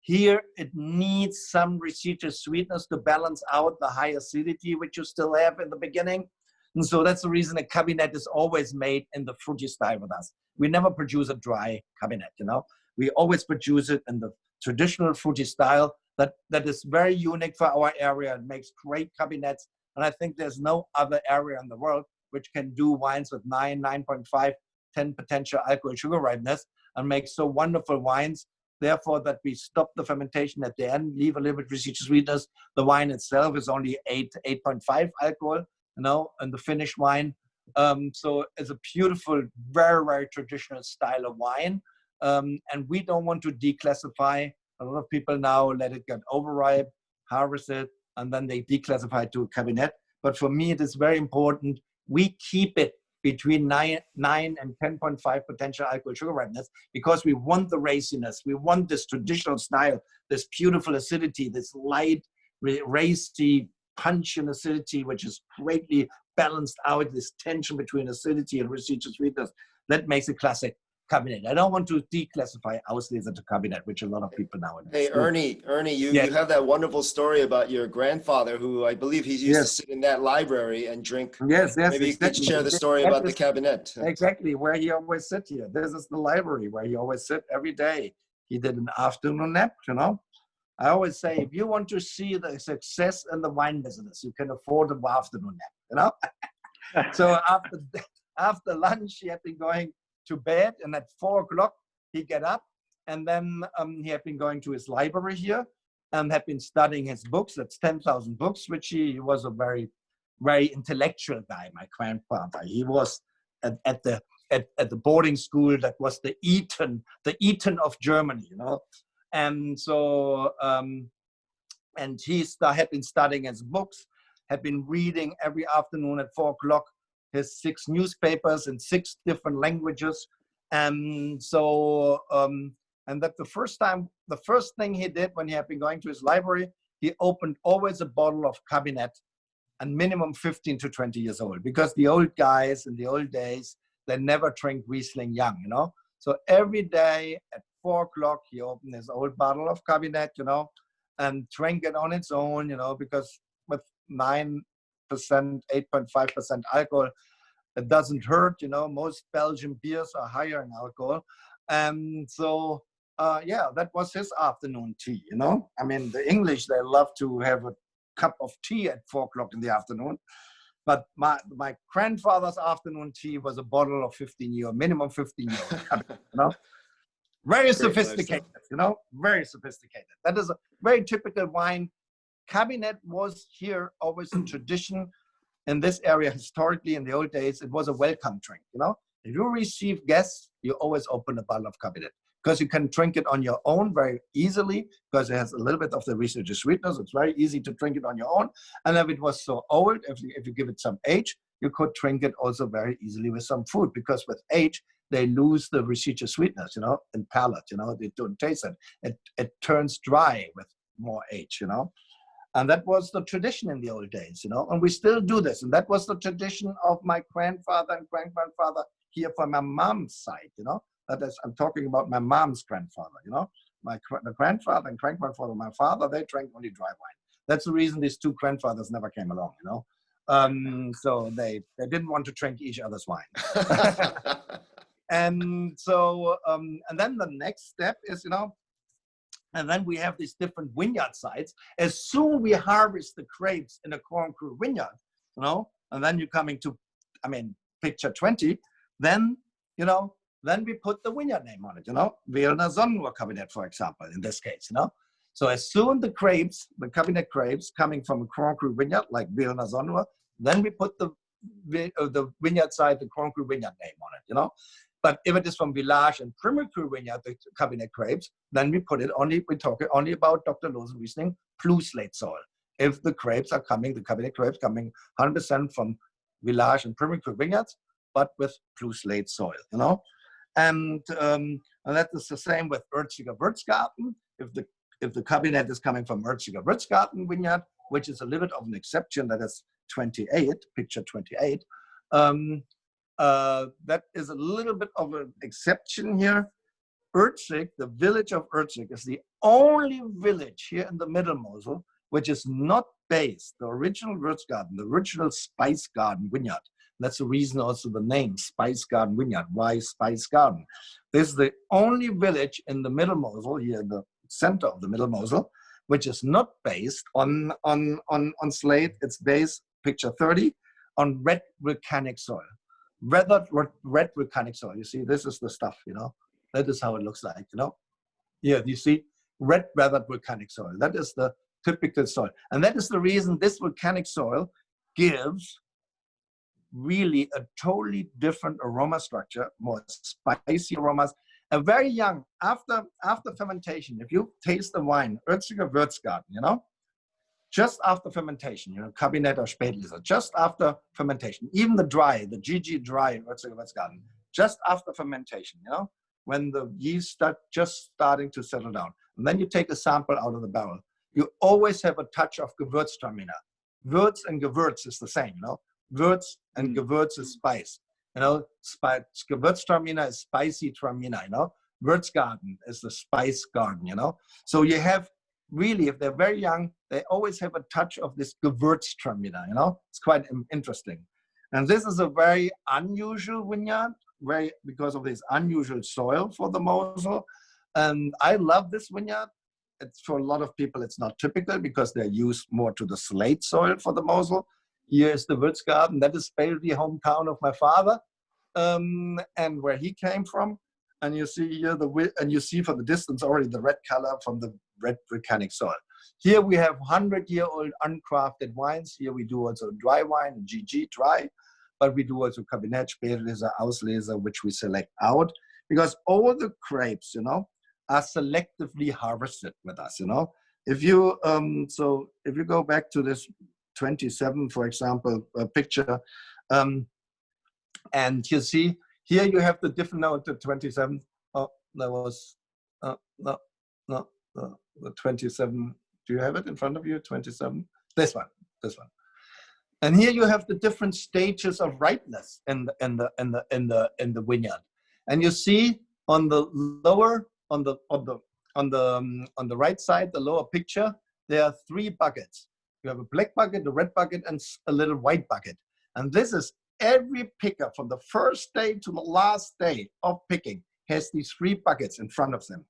Here, it needs some residual sweetness to balance out the high acidity, which you still have in the beginning. And so that's the reason a Cabernet is always made in the fruity style with us. We never produce a dry Cabernet, We always produce it in the traditional fruity style that is very unique for our area. It makes great Cabernets. And I think there's no other area in the world which can do wines with 9, 9.5, 10 potential alcohol sugar ripeness and make so wonderful wines. Therefore, that we stop the fermentation at the end, leave a little bit residual sweetness. The wine itself is only 8.5 alcohol, and the finished wine. So it's a beautiful, very, very traditional style of wine. And we don't want to declassify. A lot of people now let it get overripe, harvest it, and then they declassify to a cabinet. But for me, it is very important we keep it between 9 and 10.5 potential alcohol sugar ripeness, because we want the raciness. We want this traditional style, this beautiful acidity, this light, racy, punch acidity, which is greatly balanced out, this tension between acidity and residual sweetness. That makes a classic cabinet. I don't want to declassify Auslese to cabinet, which a lot of people nowadays. Hey, Ernie, you have that wonderful story about your grandfather, who I believe he used to sit in that library and drink. Yes, Maybe you could share the story about the cabinet. Exactly, where he always sit here. This is the library where he always sit every day. He did an afternoon nap, I always say, if you want to see the success in the wine business, you can afford an afternoon nap, So after lunch, he had been going to bed, and at 4 o'clock he get up, and then he had been going to his library here and had been studying his books. That's 10,000 books, which he was a very, very intellectual guy. My grandfather, he was at the boarding school that was the Eton of Germany, and so and he had been studying his books, had been reading every afternoon at 4 o'clock his 6 newspapers in 6 different languages. And so, and that the first thing he did when he had been going to his library, he opened always a bottle of Cabinet, and minimum 15 to 20 years old, because the old guys in the old days, they never drank Riesling young, So every day at 4 o'clock, he opened his old bottle of Cabinet, and drank it on its own, because with 9%, 8.5% alcohol, it doesn't hurt. Most Belgian beers are higher in alcohol. And so, that was his afternoon tea, I mean, the English, they love to have a cup of tea at 4 o'clock in the afternoon. But my grandfather's afternoon tea was a bottle of 15-year, minimum 15-year, Very sophisticated, very sophisticated. That is a very typical wine. Cabinet was here always a tradition in this area historically. In the old days, it was a welcome drink, If you receive guests, you always open a bottle of Cabinet, because you can drink it on your own very easily, because it has a little bit of the residual sweetness. It's very easy to drink it on your own. And if it was so old, if you give it some age, you could drink it also very easily with some food, because with age, they lose the residual sweetness, in palate, they don't taste it. It turns dry with more age, And that was the tradition in the old days, and we still do this. And that was the tradition of my grandfather and great-grandfather here from my mom's side, That is, I'm talking about my mom's grandfather, the grandfather and great-grandfather of my father, they drank only dry wine. That's the reason these 2 grandfathers never came along, So they didn't want to drink each other's wine. And so, and then the next step is, and then we have these different vineyard sites. As soon we harvest the grapes in a corn-crew vineyard, and then you're coming to, picture 20, then, then we put the vineyard name on it, Wilner Sonnenur Cabinet, for example, in this case, So as soon the Cabinet grapes coming from a corn-crew vineyard, like Wilner Sonnenur, then we put the vineyard side, the corn-crew vineyard name on it, But if it is from Village and Premier Cru vineyard, the Cabinet grapes, then we talk only about Dr. Loosen Riesling Blue Slate soil. If the grapes are coming, the Cabinet grapes coming 100% from Village and Premier Cru vineyards, but with Blue Slate soil, And that is the same with Erziger Würzgarten. If the Cabinet is coming from Erziger Würzgarten vineyard, which is a little bit of an exception, that is 28, picture 28. That is a little bit of an exception here. Erzig, the village of Erzig, is the only village here in the Middle Mosel which is not based, the original Würzgarten, the original Spice Garden vineyard. That's the reason also the name Spice Garden Vineyard. Why Spice Garden? This is the only village in the Middle Mosel, here in the center of the Middle Mosel, which is not based on slate. It's based, picture 30, on red volcanic soil. Weathered red volcanic soil. You see, this is the stuff, you know. That is how it looks like, you know. Here, you see, red weathered volcanic soil. That is the typical soil. And that is the reason this volcanic soil gives really a totally different aroma structure, more spicy aromas. And very young, after fermentation, if you taste the wine, Oetzinger Würzgarten, you know, just after fermentation, you know, Kabinett or Spätlese, just after fermentation, even the dry, the GG dry Oetzinger Würzgarten, just after fermentation, you know, when the yeast start just starting to settle down. And then you take a sample out of the barrel. You always have a touch of Gewürztraminer. Würz and Gewürz is the same, you know. Würz and Gewürz is spice. You know, Gewürztraminer is spicy traminer, you know. Würzgarten is the spice garden, you know. So you have really, if they're very young, they always have a touch of this Gewürztraminer, you know. It's quite interesting. And this is a very unusual vineyard, because of this unusual soil for the Mosel. And I love this vineyard. It's for a lot of people, it's not typical because they're used more to the slate soil for the Mosel. Here is the Würzgarten. That is the hometown of my father, and where he came from. And you see here and you see from the distance already the red color from the red volcanic soil. Here we have 100-year-old uncrafted wines. Here we do also dry wine, GG dry, but we do also Kabinett, Spätlese, Auslese, which we select out because all the grapes, you know, are selectively harvested with us, you know. If you so if you go back to this 27, for example, picture, and you see here you have the different, no, the 27. Oh, that was no, the 27. Do you have it in front of you? 27. This one. And here you have the different stages of ripeness in the vineyard, and you see on the lower on the right side, the lower picture, there are 3 buckets. You have a black bucket, a red bucket, and a little white bucket. And this is every picker from the first day to the last day of picking has these 3 buckets in front of them.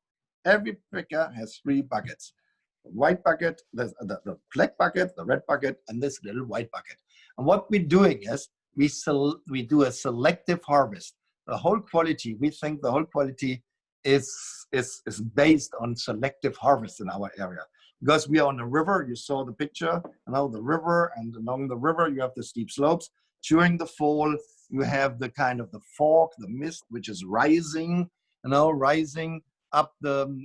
Every picker has 3 buckets. The white bucket, the black bucket, the red bucket, and this little white bucket. And what we're doing is we do a selective harvest. The whole quality, we think the whole quality is based on selective harvest in our area. Because we are on a river, you saw the picture, you know, the river, and along the river you have the steep slopes. During the fall, you have the kind of the fog, the mist, which is rising, you know, rising up the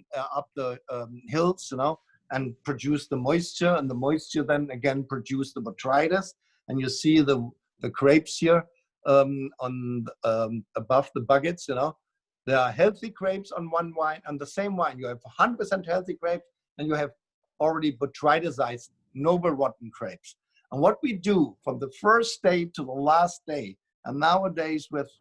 hills, you know, and produce the moisture, and the moisture then again produce the botrytis. And you see the grapes here above the buckets, you know. There are healthy grapes on one wine, and the same wine. You have 100% healthy grapes, and you have already botryticized noble rotten grapes. And what we do from the first day to the last day, and nowadays with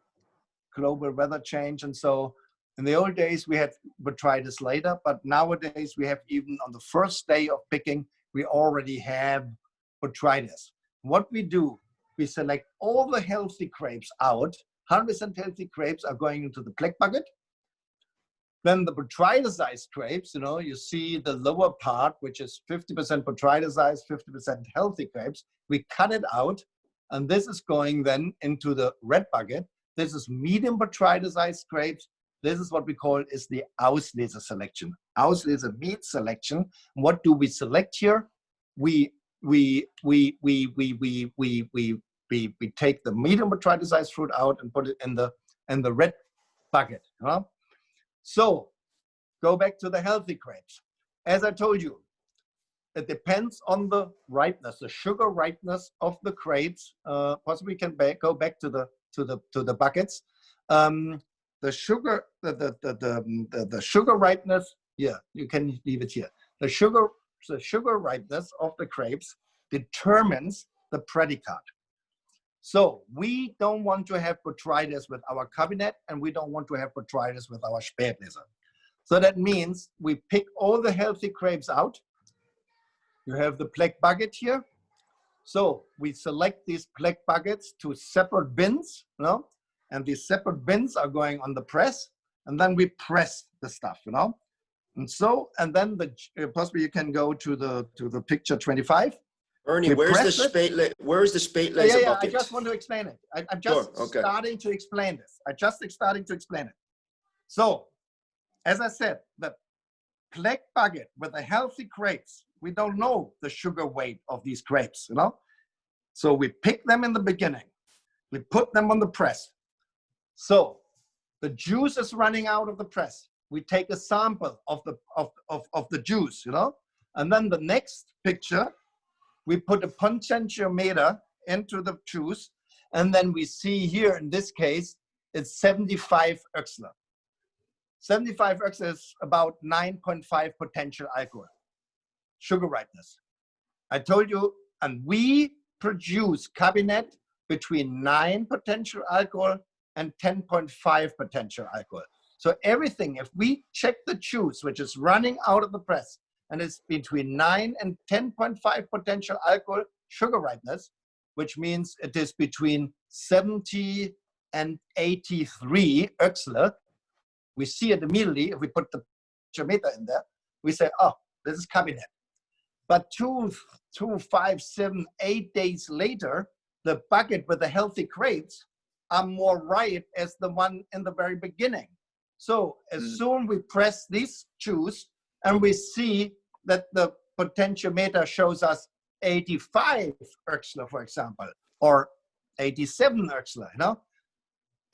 global weather change, and so in the old days we had botrytis later, but nowadays we have even on the first day of picking, we already have botrytis. What we do, we select all the healthy grapes out. 100% healthy grapes are going into the black bucket. Then the botryticized grapes, you know, you see the lower part, which is 50% botryticized, 50% healthy grapes. We cut it out, and this is going then into the red bucket. This is medium botryticized grapes. This is what we call is the Auslese selection. Auslese meat selection. What do we select here? We take the medium botryticized fruit out and put it in the red bucket. Huh? So go back to the healthy grapes. As I told you, it depends on the ripeness, the sugar ripeness of the grapes. Possibly can go back to the buckets. The sugar, the sugar ripeness. Yeah, you can leave it here. The sugar ripeness of the grapes determines the predicate. So we don't want to have botrytis with our Kabinett, and we don't want to have botrytis with our Spätlese. So that means we pick all the healthy grapes out. You have the black bucket here. So we select these black buckets to separate bins, you know, and these separate bins are going on the press, and then we press the stuff, you know. And so, and then possibly you can go to the picture 25. Ernie, where's the spate laser bucket? I just want to explain it. I'm just starting to explain this. So, as I said, the plague bucket with the healthy grapes, we don't know the sugar weight of these grapes, you know? So we pick them in the beginning. We put them on the press. So the juice is running out of the press. We take a sample of the juice, you know? And then the next picture, we put a potentiometer into the juice. And then we see here, in this case, it's 75 Oechsler. 75 Oechsler is about 9.5 potential alcohol, sugar ripeness. I told you, and we produce cabinet between 9 potential alcohol and 10.5 potential alcohol. So everything, if we check the juice, which is running out of the press, and it's between 9 and 10.5 potential alcohol sugar ripeness, which means it is between 70 and 83 Oechsler, we see it immediately. If we put the potentiometer in there, we say, oh, this is cabinet. But 2, 5, 7, 8 days later, the bucket with the healthy grapes are more ripe as the one in the very beginning. So as soon we press this juice and we see that the potentiometer shows us 85 Oechsler, for example, or 87 Oechsler, you know?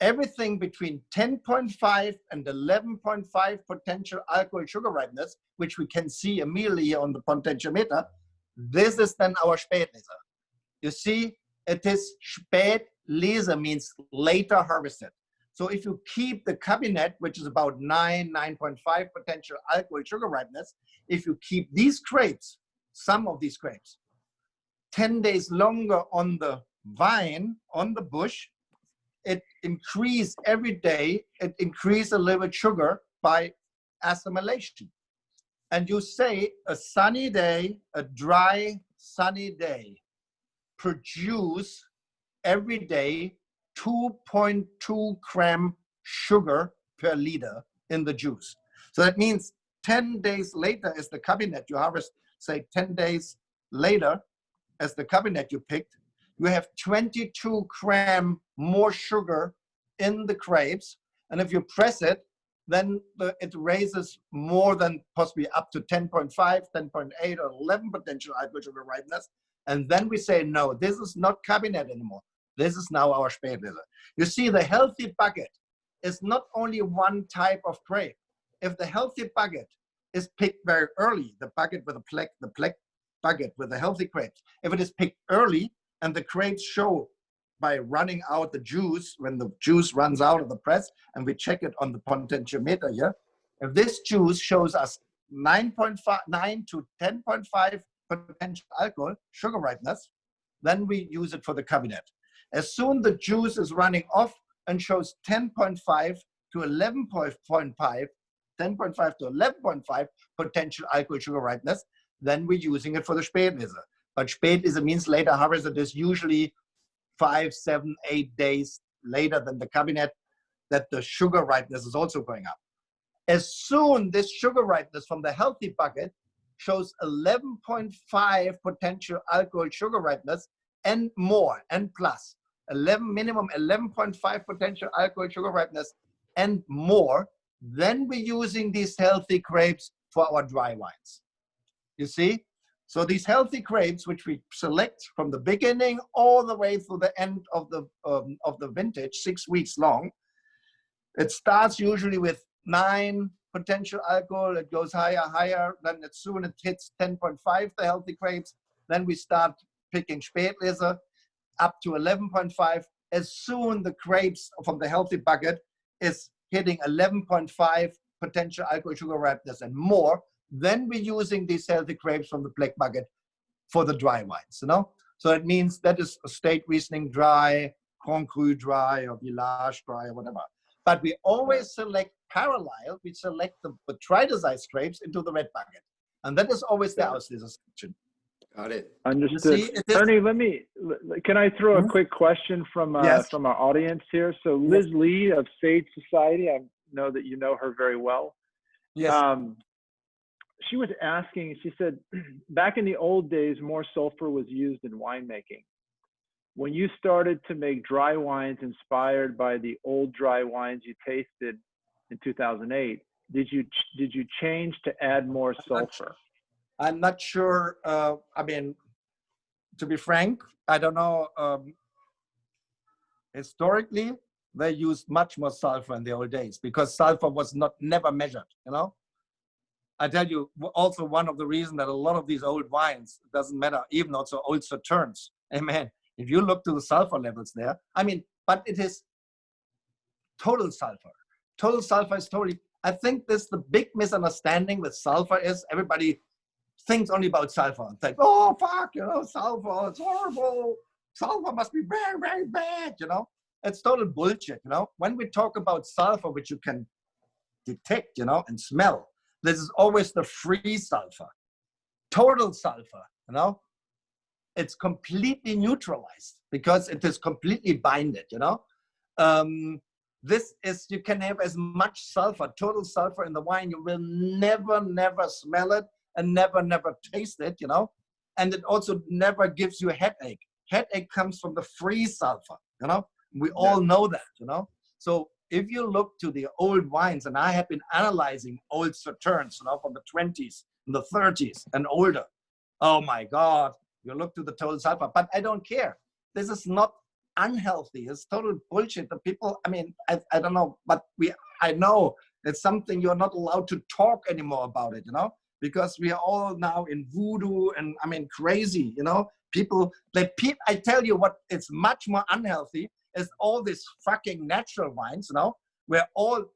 Everything between 10.5 and 11.5 potential alcohol sugar ripeness, which we can see immediately on the potentiometer, this is then our Spätlese. You see, it is Spätlese, means later harvested. So if you keep the cabinet, which is about 9.5 potential alcohol sugar ripeness, if you keep these grapes, some of these grapes, 10 days longer on the vine, on the bush, it increases every day, it increases a little bit sugar by assimilation. And you say a sunny day, a dry, sunny day, produce every day 2.2 gram sugar per liter in the juice. So that means 10 days later as the cabinet you harvest, say 10 days later as the cabinet you picked, you have 22 gram more sugar in the grapes. And if you press it, then it raises more than possibly up to 10.5, 10.8 or 11 potential alcohol sugar ripeness. And then we say, no, this is not cabinet anymore. This is now our Spätlese. You see, the healthy bucket is not only one type of grape. If the healthy bucket is picked very early, the bucket with the plague bucket with the healthy grapes, if it is picked early and the grapes show by running out the juice, when the juice runs out of the press, and we check it on the potentiometer here, if this juice shows us 9 to 10.5 potential alcohol sugar ripeness, then we use it for the cabinet. As soon the juice is running off and shows 10.5 to 11.5, 10.5 to 11.5 potential alcohol sugar ripeness, then we're using it for the Spätlese. But Spätlese means later harvest. It is usually 5, 7, 8 days later than the cabinet that the sugar ripeness is also going up. As soon this sugar ripeness from the healthy bucket shows 11.5 potential alcohol sugar ripeness and more and plus, minimum 11.5 potential alcohol sugar ripeness and more, then we're using these healthy grapes for our dry wines. You see? So these healthy grapes, which we select from the beginning all the way through the end of the vintage, 6 weeks long, it starts usually with 9 potential alcohol. It goes higher. Then as soon as it hits 10.5, the healthy grapes, then we start picking Spätlese up to 11.5. As soon the grapes from the healthy bucket is hitting 11.5 potential alcohol sugar ripeness and more, then we're using these healthy grapes from the plague bucket for the dry wines, you know? So it means that is a state Riesling dry, Grand Cru dry, or Village dry, or whatever. But we always select parallel, we select the triticized grapes into the red bucket. And that is always the Auslese section. Got it. Understood. Ernie, can I throw a quick question from our audience here? So Liz Lee of Sage Society, I know that you know her very well. Yes. she was asking, she said, back in the old days, more sulfur was used in winemaking. When you started to make dry wines inspired by the old dry wines you tasted in 2008, did you change to add more sulfur? I'm not sure. I mean, to be frank, I don't know. Historically, they used much more sulfur in the old days because sulfur was never measured, you know. I tell you, also one of the reasons that a lot of these old wines, it doesn't matter, even also old Sauternes, amen. If you look to the sulfur levels there, I mean, but it is total sulfur. Total sulfur is totally, I think this the big misunderstanding with sulfur is everybody thinks only about sulfur and think, oh, fuck, you know, sulfur, it's horrible. Sulfur must be very, very bad, you know. It's total bullshit, you know. When we talk about sulfur, which you can detect, you know, and smell, this is always the free sulfur. Total sulfur, you know, it's completely neutralized because it is completely binded, you know. This is, you can have as much sulfur, total sulfur in the wine, you will never, never smell it and never, never taste it, you know. And it also never gives you a headache. Headache comes from the free sulfur, you know. We all know that, you know. So if you look to the old wines, and I have been analyzing old Sauternes, you know, from the 20s and the 30s and older. Oh my God, you look to the total sulfur, but I don't care. This is not unhealthy. It's total bullshit. The people, I mean, I don't know, but I know it's something you're not allowed to talk anymore about it, you know, because we are all now in voodoo and I mean, crazy, you know, people, I tell you what, it's much more unhealthy is all these fucking natural wines, you know, where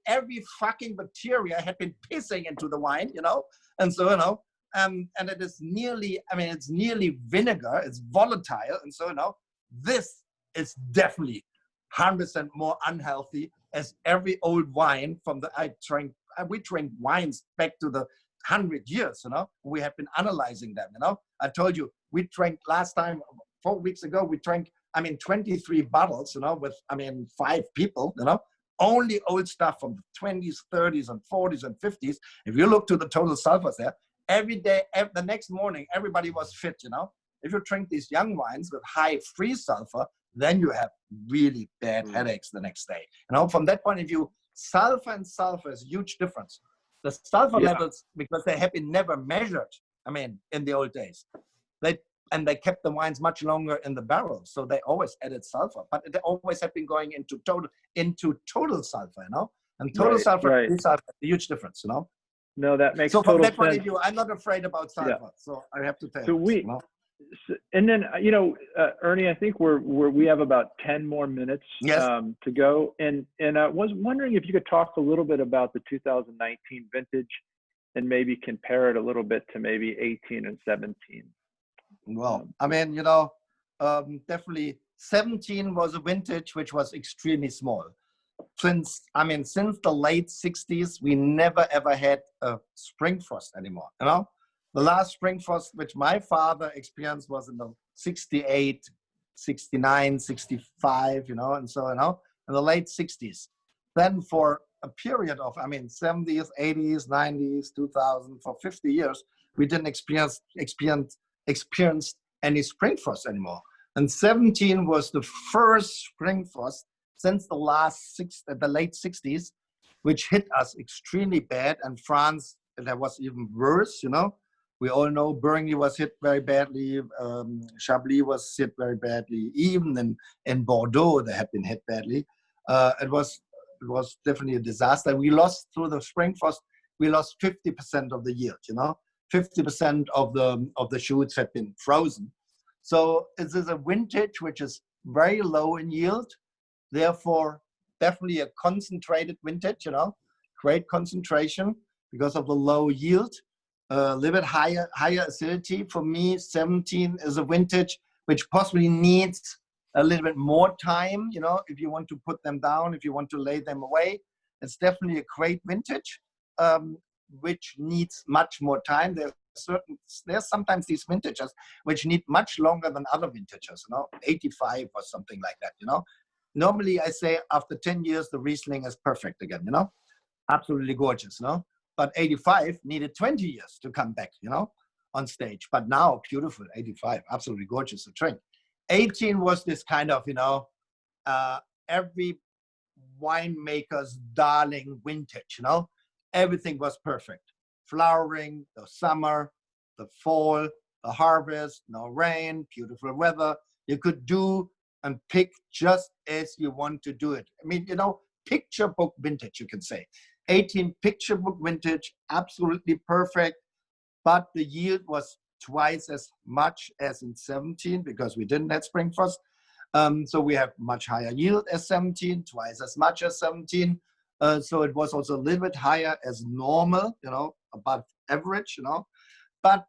every fucking bacteria had been pissing into the wine, you know, and so, you know, and it is nearly, I mean, it's nearly vinegar, it's volatile, and so, you know, this is definitely 100% more unhealthy as every old wine from we drank wines back to the 100 years, you know, we have been analyzing them, you know. I told you, we drank last time, 4 weeks ago, we drank, I mean, 23 bottles, you know, with, I mean, 5 people, you know, only old stuff from the 20s, 30s, and 40s, and 50s. If you look to the total sulfurs there, every day, the next morning, everybody was fit, you know. If you drink these young wines with high free sulfur, then you have really bad headaches the next day. You know, from that point of view, sulfur and sulfur is a huge difference. The sulfur levels, because they have been never measured, I mean, in the old days, they kept the wines much longer in the barrel, so they always added sulfur, but they always have been going into total sulfur, you know, and total sulfur and sulfur is a huge difference, you know. No, that makes so total from that sense. point of view, I'm not afraid about sulfur, so I have to tell you. You know? And then, you know, Ernie, I think we have about 10 more minutes to go, and I was wondering if you could talk a little bit about the 2019 vintage, and maybe compare it a little bit to maybe 18 and 17. Well, I mean, you know, definitely 17 was a vintage which was extremely small. Since the late 60s, we never ever had a spring frost anymore, you know. The last spring frost which my father experienced was in the 68, 69, 65, you know, and so, you know, in the late 60s. Then for a period of, I mean, 70s, 80s, 90s, 2000, for 50 years, we didn't experience any spring frost anymore. And 17 was the first spring frost since the late 60s, which hit us extremely bad. And France, that was even worse, you know. We all know Burgundy was hit very badly. Chablis was hit very badly. Even in Bordeaux, they had been hit badly. It was definitely a disaster. We lost through the spring frost. We lost 50% of the yield. You know, 50% of the shoots had been frozen. So this is a vintage which is very low in yield. Therefore, definitely a concentrated vintage. You know, great concentration because of the low yield. A little bit higher acidity. For me, 17 is a vintage which possibly needs a little bit more time, you know, if you want to put them down, if you want to lay them away. It's definitely a great vintage, which needs much more time. There's sometimes these vintages which need much longer than other vintages, you know, 85 or something like that, you know. Normally, I say after 10 years, the Riesling is perfect again, you know, absolutely gorgeous, you know. but 85 needed 20 years to come back, you know, on stage. But now, beautiful, 85, absolutely gorgeous to drink. 18 was this kind of, you know, every winemaker's darling vintage, you know, everything was perfect. Flowering, the summer, the fall, the harvest, no rain, beautiful weather. You could do and pick just as you want to do it. I mean, you know, picture book vintage, you can say. 18 picture book vintage, absolutely perfect, but the yield was twice as much as in 17 because we didn't have spring frost. So we have much higher yield as 17, twice as much as 17. So it was also a little bit higher as normal, you know, above average, you know, but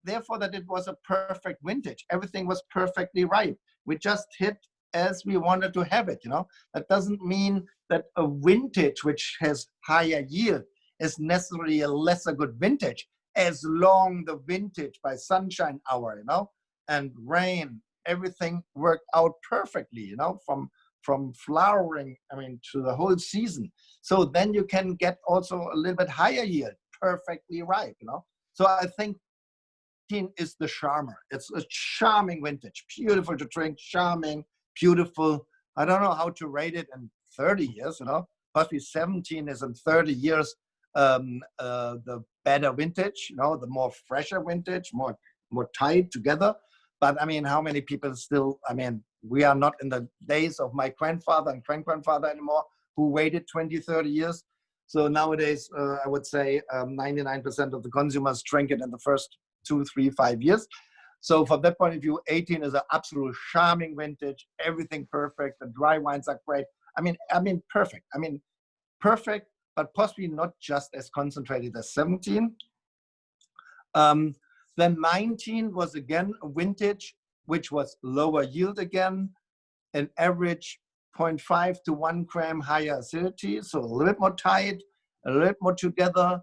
therefore that it was a perfect vintage. Everything was perfectly ripe. We just hit as we wanted to have it, you know. That doesn't mean that a vintage which has higher yield is necessarily a lesser good vintage, as long the vintage by sunshine hour, you know, and rain, everything worked out perfectly, you know, from flowering, I mean, to the whole season. So then you can get also a little bit higher yield, perfectly ripe, you know. So I think is the charmer. It's a charming vintage, beautiful to drink, charming, beautiful. I don't know how to rate it in 30 years, you know. Possibly 17 is in 30 years the better vintage, you know, the more fresher vintage, more tied together. But I mean, how many people still, I mean, we are not in the days of my grandfather and grandfather anymore who waited 20, 30 years. So nowadays, I would say 99% of the consumers drink it in the first 2, 3, 5 years. So from that point of view, 18 is an absolute charming vintage, everything perfect. The dry wines are great. I mean, perfect. I mean, perfect, but possibly not just as concentrated as 17. Then 19 was again a vintage, which was lower yield again, an average 0.5 to 1 gram higher acidity, so a little bit more tight, a little bit more together.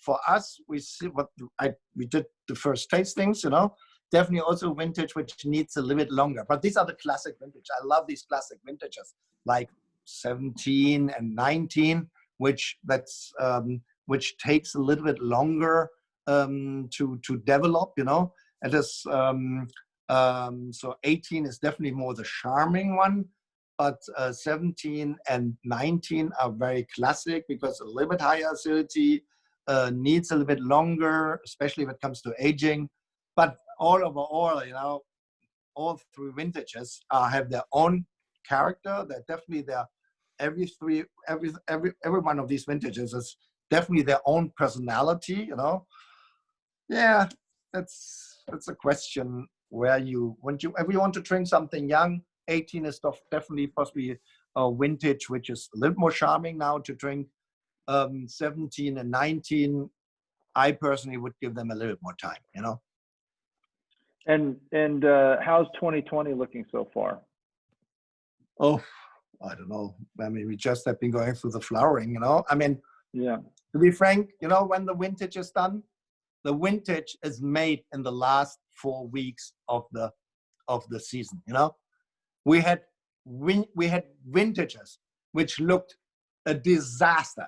For us, we see what we did the first tastings, you know, definitely also vintage which needs a little bit longer. But these are the classic vintage. I love these classic vintages like 17 and 19, which takes a little bit longer to develop, you know. It is so 18 is definitely more the charming one, but 17 and 19 are very classic because a little bit higher acidity, needs a little bit longer, especially when it comes to aging. But all overall, you know, all three vintages have their own character. They're definitely every one of these vintages is definitely their own personality, you know. Yeah, that's a question where if you want to drink something young, 18 is definitely possibly a vintage which is a little more charming now to drink. 17 and 19, I personally would give them a little more time, you know. And how's 2020 looking so far? Oh, I don't know. I mean, we just have been going through the flowering, you know. I mean, yeah. To be frank, you know, when the vintage is done, the vintage is made in the last 4 weeks of the season, you know. We had vintages which looked a disaster,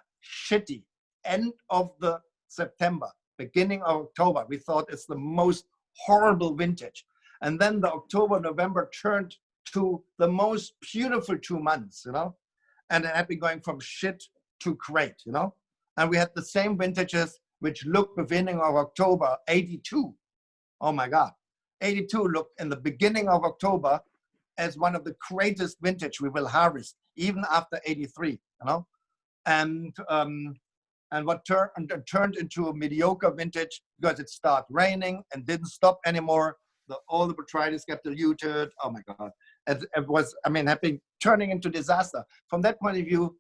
shitty. End of the September, beginning of October, we thought it's the most horrible vintage. And then the October, November turned to the most beautiful 2 months, you know. And it had been going from shit to great, you know. And we had the same vintages which looked beginning of October, 82. Oh my God. 82 looked in the beginning of October as one of the greatest vintage we will harvest, even after 83, you know. And what turned into a mediocre vintage because it started raining and didn't stop anymore. All the botrytis got diluted. Oh my God. It was, I mean, turning into disaster. From that point of view,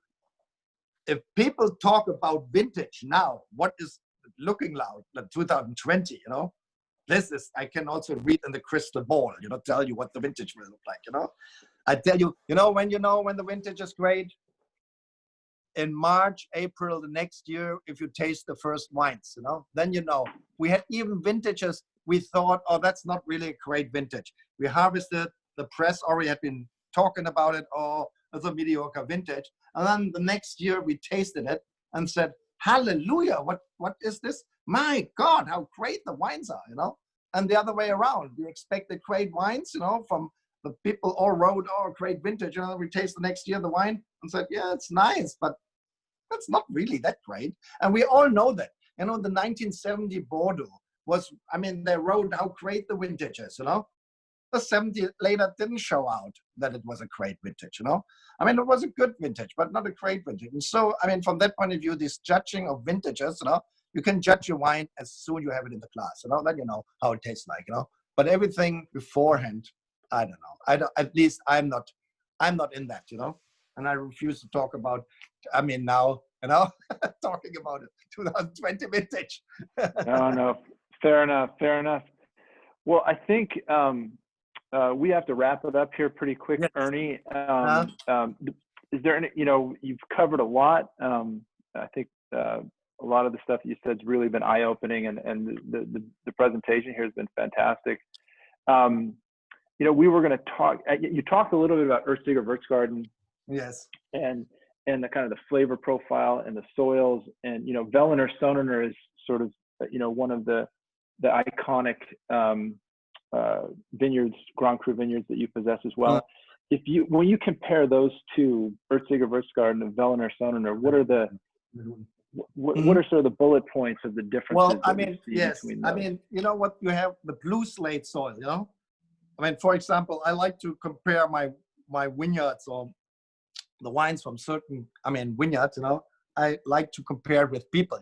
if people talk about vintage now, what is looking like 2020, you know, I can also read in the crystal ball, you know, tell you what the vintage will look like, you know. I tell you, you know when the vintage is great? In March, April the next year, if you taste the first wines, you know, then you know. We had even vintages we thought, oh, that's not really a great vintage. We harvested, the press already had been talking about it, oh, it's a mediocre vintage. And then the next year we tasted it and said, hallelujah, what is this? My God, how great the wines are, And the other way around, you expect the great wines, from the people all wrote, oh, great vintage, we taste the next year the wine and said, yeah, it's nice, but that's not really that great. And we all know that. The 1970 Bordeaux was, they wrote how great the vintage is, The 70 later didn't show out that it was a great vintage, It was a good vintage, but not a great vintage. And so, from that point of view, this judging of vintages, you can judge your wine as soon as you have it in the glass, then you know how it tastes like, But everything beforehand, I don't know. At least I'm not in that, And I refuse to talk about, now, talking about it, 2020 vintage. No, fair enough. Well, I think we have to wrap it up here pretty quick, yes. Ernie. Is there any, you've covered a lot. I think a lot of the stuff you said has really been eye-opening, and the presentation here has been fantastic. We were going to talk, you talked a little bit about Earthstiger Wirtsgarten. Yes. And the kind of the flavor profile and the soils, and Veltliner Sonnenner is sort of one of the iconic vineyards, Grand Cru vineyards that you possess as well. When you compare those two, Earthstiger Wirtsgarten and Veltliner Sonnenner, what are sort of the bullet points of the differences? Well, yes, what you have, the blue slate soil, for example, I like to compare my vineyards or the wines from certain, vineyards, I like to compare with people,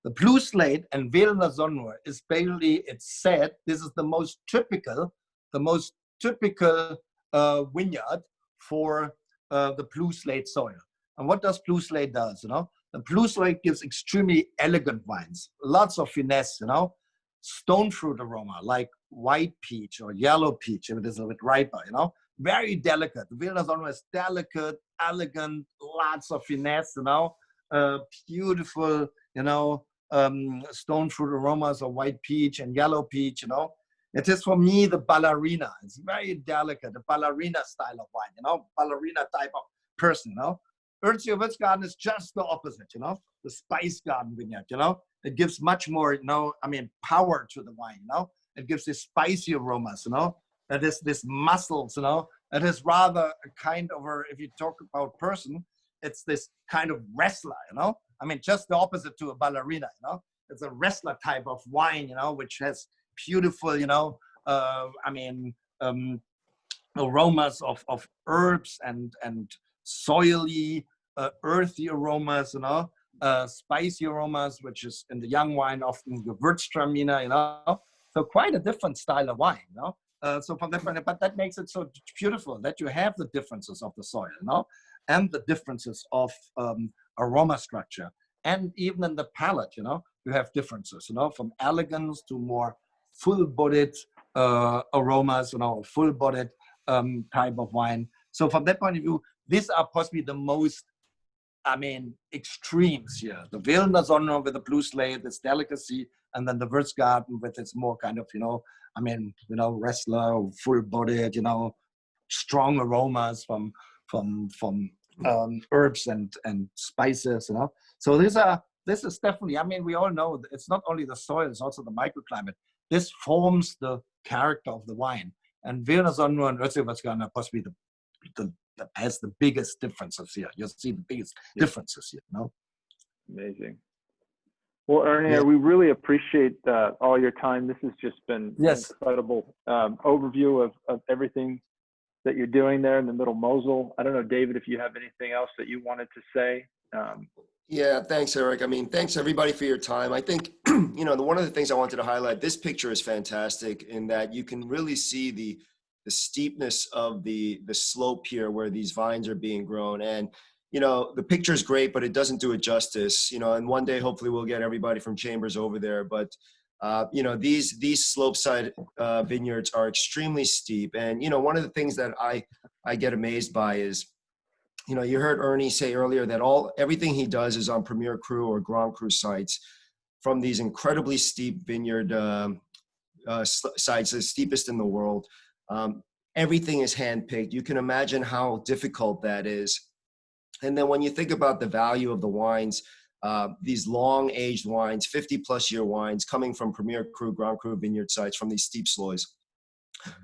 The blue slate and Veltliner Sonnenner is basically, it's said, this is the most typical vineyard for the blue slate soil. And what does blue slate does, The blue slate gives extremely elegant wines, lots of finesse, stone fruit aroma, like white peach or yellow peach, if it is a bit riper, very delicate. The Veltliner Sonnenner is delicate, elegant, lots of finesse, beautiful, stone fruit aromas of white peach and yellow peach, It is for me the ballerina. It's very delicate, the ballerina style of wine, ballerina type of person, Earthstiger Wirtsgarten is just the opposite, the spice garden vineyard, It gives much more, power to the wine, It gives this spicy aromas, It is this muscles, It is rather a kind of, if you talk about person, it's this kind of wrestler, just the opposite to a ballerina, It's a wrestler type of wine, which has beautiful, aromas of herbs and soily, earthy aromas, spicy aromas, which is in the young wine often Gewürztraminer, So quite a different style of wine, So from that point, but that makes it so beautiful that you have the differences of the soil, and the differences of aroma structure, and even in the palate, you have differences, from elegance to more full-bodied aromas, full-bodied type of wine. So from that point of view, these are possibly the most, extremes here. The Veltliner Sonnenner with the blue slate, its delicacy, and then the Wirtsgarten with its more kind of, wrestler, full-bodied, strong aromas from herbs and spices, So this is definitely, we all know that it's not only the soil, it's also the microclimate. This forms the character of the wine. And Veltliner Sonnenner and Earthstiger Wirtsgarten are possibly that has the biggest differences here. You see the biggest differences here, Amazing. Well, Ernie, we really appreciate all your time. This has just been an incredible overview of everything that you're doing there in the Middle Mosel. I don't know, David, if you have anything else that you wanted to say. Yeah, thanks, Eric. Thanks everybody for your time. I think, one of the things I wanted to highlight, this picture is fantastic in that you can really see the steepness of the slope here where these vines are being grown. And, the picture is great, but it doesn't do it justice, and one day, hopefully we'll get everybody from Chambers over there. But, these slope side vineyards are extremely steep. And, one of the things that I get amazed by is, you heard Ernie say earlier that everything he does is on Premier Cru or Grand Cru sites, from these incredibly steep vineyard sites, the steepest in the world. Everything is handpicked. You can imagine how difficult that is. And then when you think about the value of the wines, these long aged wines, 50-plus-year wines coming from Premier Cru, Grand Cru vineyard sites from these steep sloys.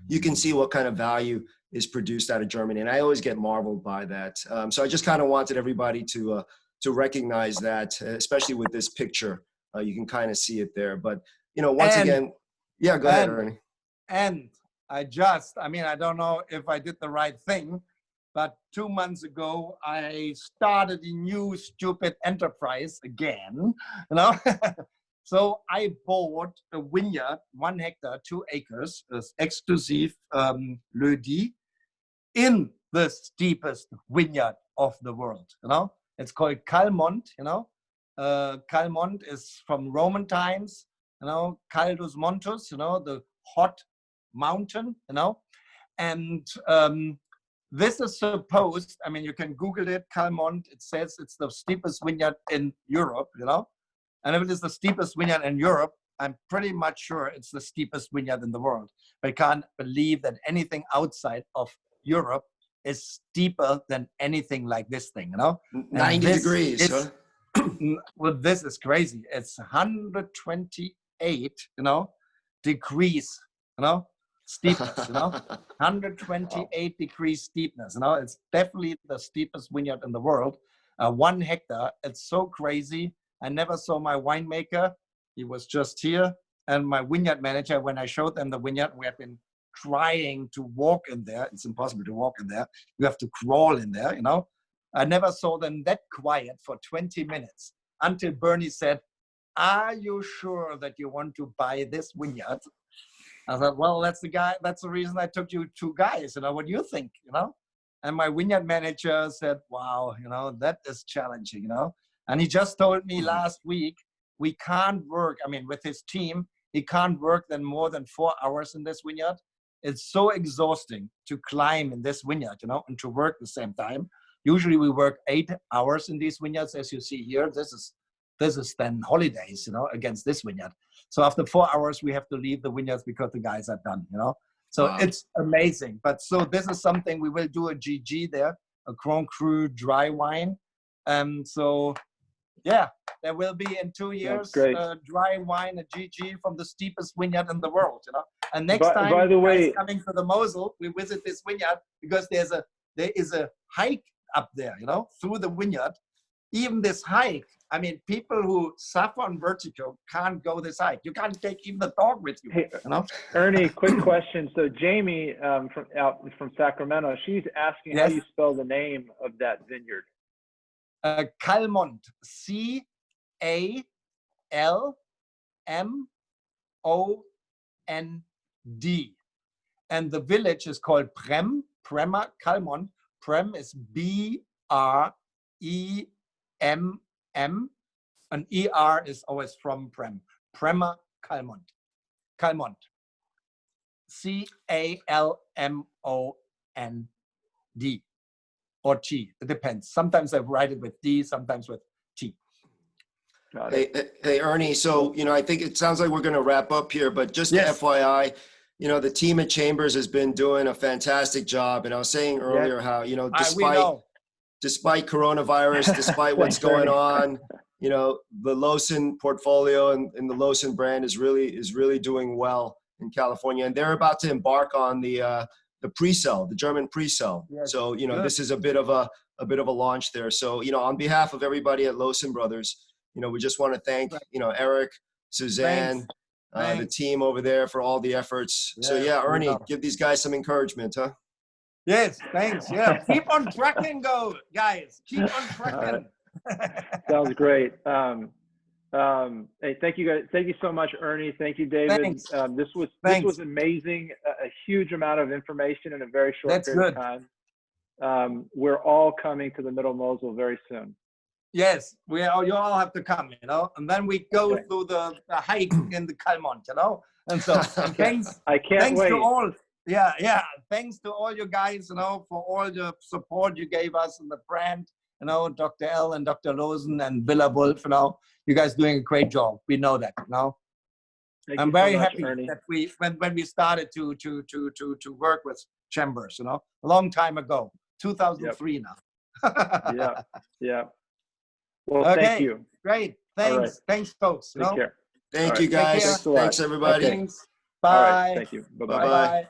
You can see what kind of value is produced out of Germany. And I always get marveled by that. So I just kind of wanted everybody to recognize that, especially with this picture. You can kind of see it there. But, you know, once again, yeah, go ahead, Ernie. And I mean, I don't know if I did the right thing, but 2 months ago, I started a new stupid enterprise again, you know. So I bought a vineyard, 1 hectare, 2 acres, exclusive LOH-zen, in the steepest vineyard of the world, you know. It's called Calmont, you know. Calmont is from Roman times, you know, Caldus Montus, you know, the hot mountain, you know. And this is supposed, I mean, you can Google it, Calmont, it says it's the steepest vineyard in Europe, you know. And if it is the steepest vineyard in Europe, I'm pretty much sure it's the steepest vineyard in the world. I can't believe that anything outside of Europe is steeper than anything like this thing, you know. 90 degrees, huh? Well, this is crazy. It's 128, you know, degrees, you know, steepness, you know, 128 degrees steepness, you know. It's definitely the steepest vineyard in the world. 1 hectare. It's so crazy. I never saw my winemaker. He was just here. And my vineyard manager, when I showed them the vineyard, we have been trying to walk in there. It's impossible to walk in there. You have to crawl in there, you know. I never saw them that quiet for 20 minutes until Bernie said, "Are you sure that you want to buy this vineyard?" I thought, well, that's the reason I took you 2 guys, you know, what do you think, you know? And my vineyard manager said, wow, you know, that is challenging, you know? And he just told me last week, we can't work, I mean, with his team, he can't work then more than 4 hours in this vineyard. It's so exhausting to climb in this vineyard, you know, and to work at the same time. Usually we work 8 hours in these vineyards, as you see here. This is then holidays, you know, against this vineyard. So after 4 hours, we have to leave the vineyards because the guys are done, you know. So wow. It's amazing. But so this is something we will do a GG there, a Grand Cru dry wine. So yeah, there will be in 2 years dry wine, a GG from the steepest vineyard in the world, you know. And next time, by the way, coming to the Mosel, we visit this vineyard because there is a hike up there, you know, through the vineyard. Even this hike, I mean, people who suffer on vertigo can't go this hike. You can't take even the dog with you. Hey, you know? Ernie, quick question. So Jamie from Sacramento, she's asking how you spell the name of that vineyard. Calmont, C-A-L-M-O-N-D. And the village is called Prem, Prema, Calmont. Prem is B-R-E-M-M, and E-R is always from Prem. Prema, Calmont. Calmont. C-A-L-M-O-N-D. Or T, it depends. Sometimes I write it with D, sometimes with T. Hey, Ernie, so, you know, I think it sounds like we're going to wrap up here, but just FYI, you know, the team at Chambers has been doing a fantastic job. And I was saying earlier how, you know, despite coronavirus, despite what's going on, you know, the Loosen portfolio and the Loosen brand is really doing well in California. And they're about to embark on the pre-sell, the German pre-sell. Yes. So, you know, this is a bit of a launch there. So, you know, on behalf of everybody at Loosen Brothers, you know, we just want to thank, you know, Eric, Suzanne, the team over there for all the efforts. Yeah, so yeah, Ernie, give these guys some encouragement, huh? Yes, thanks. Yeah, keep on trucking, guys. Keep on trucking. Sounds great. Hey, thank you guys. Thank you so much, Ernie. Thank you, David. This was amazing. A huge amount of information in a very short period of time. We're all coming to the Middle Mosel very soon. Yes, you all have to come, you know, and then we go through the hike in the Calmont, you know, and so thanks. I can't wait. To all, thanks to all you guys, you know, for all the support you gave us in the brand, you know, Dr. L and Dr. Loosen and Villa Wolf, you know, you guys doing a great job. We know that, you know. I'm very happy that when we started to work with Chambers, you know, a long time ago, 2003 now. Yeah. Well, okay. Thank you. Great. Thanks. Right. Thanks, folks. Take care. Thank All you, right. guys. Thanks a lot. Thanks, everybody. Okay. Thanks. Bye. All right. Thank you. Bye-bye. Bye-bye.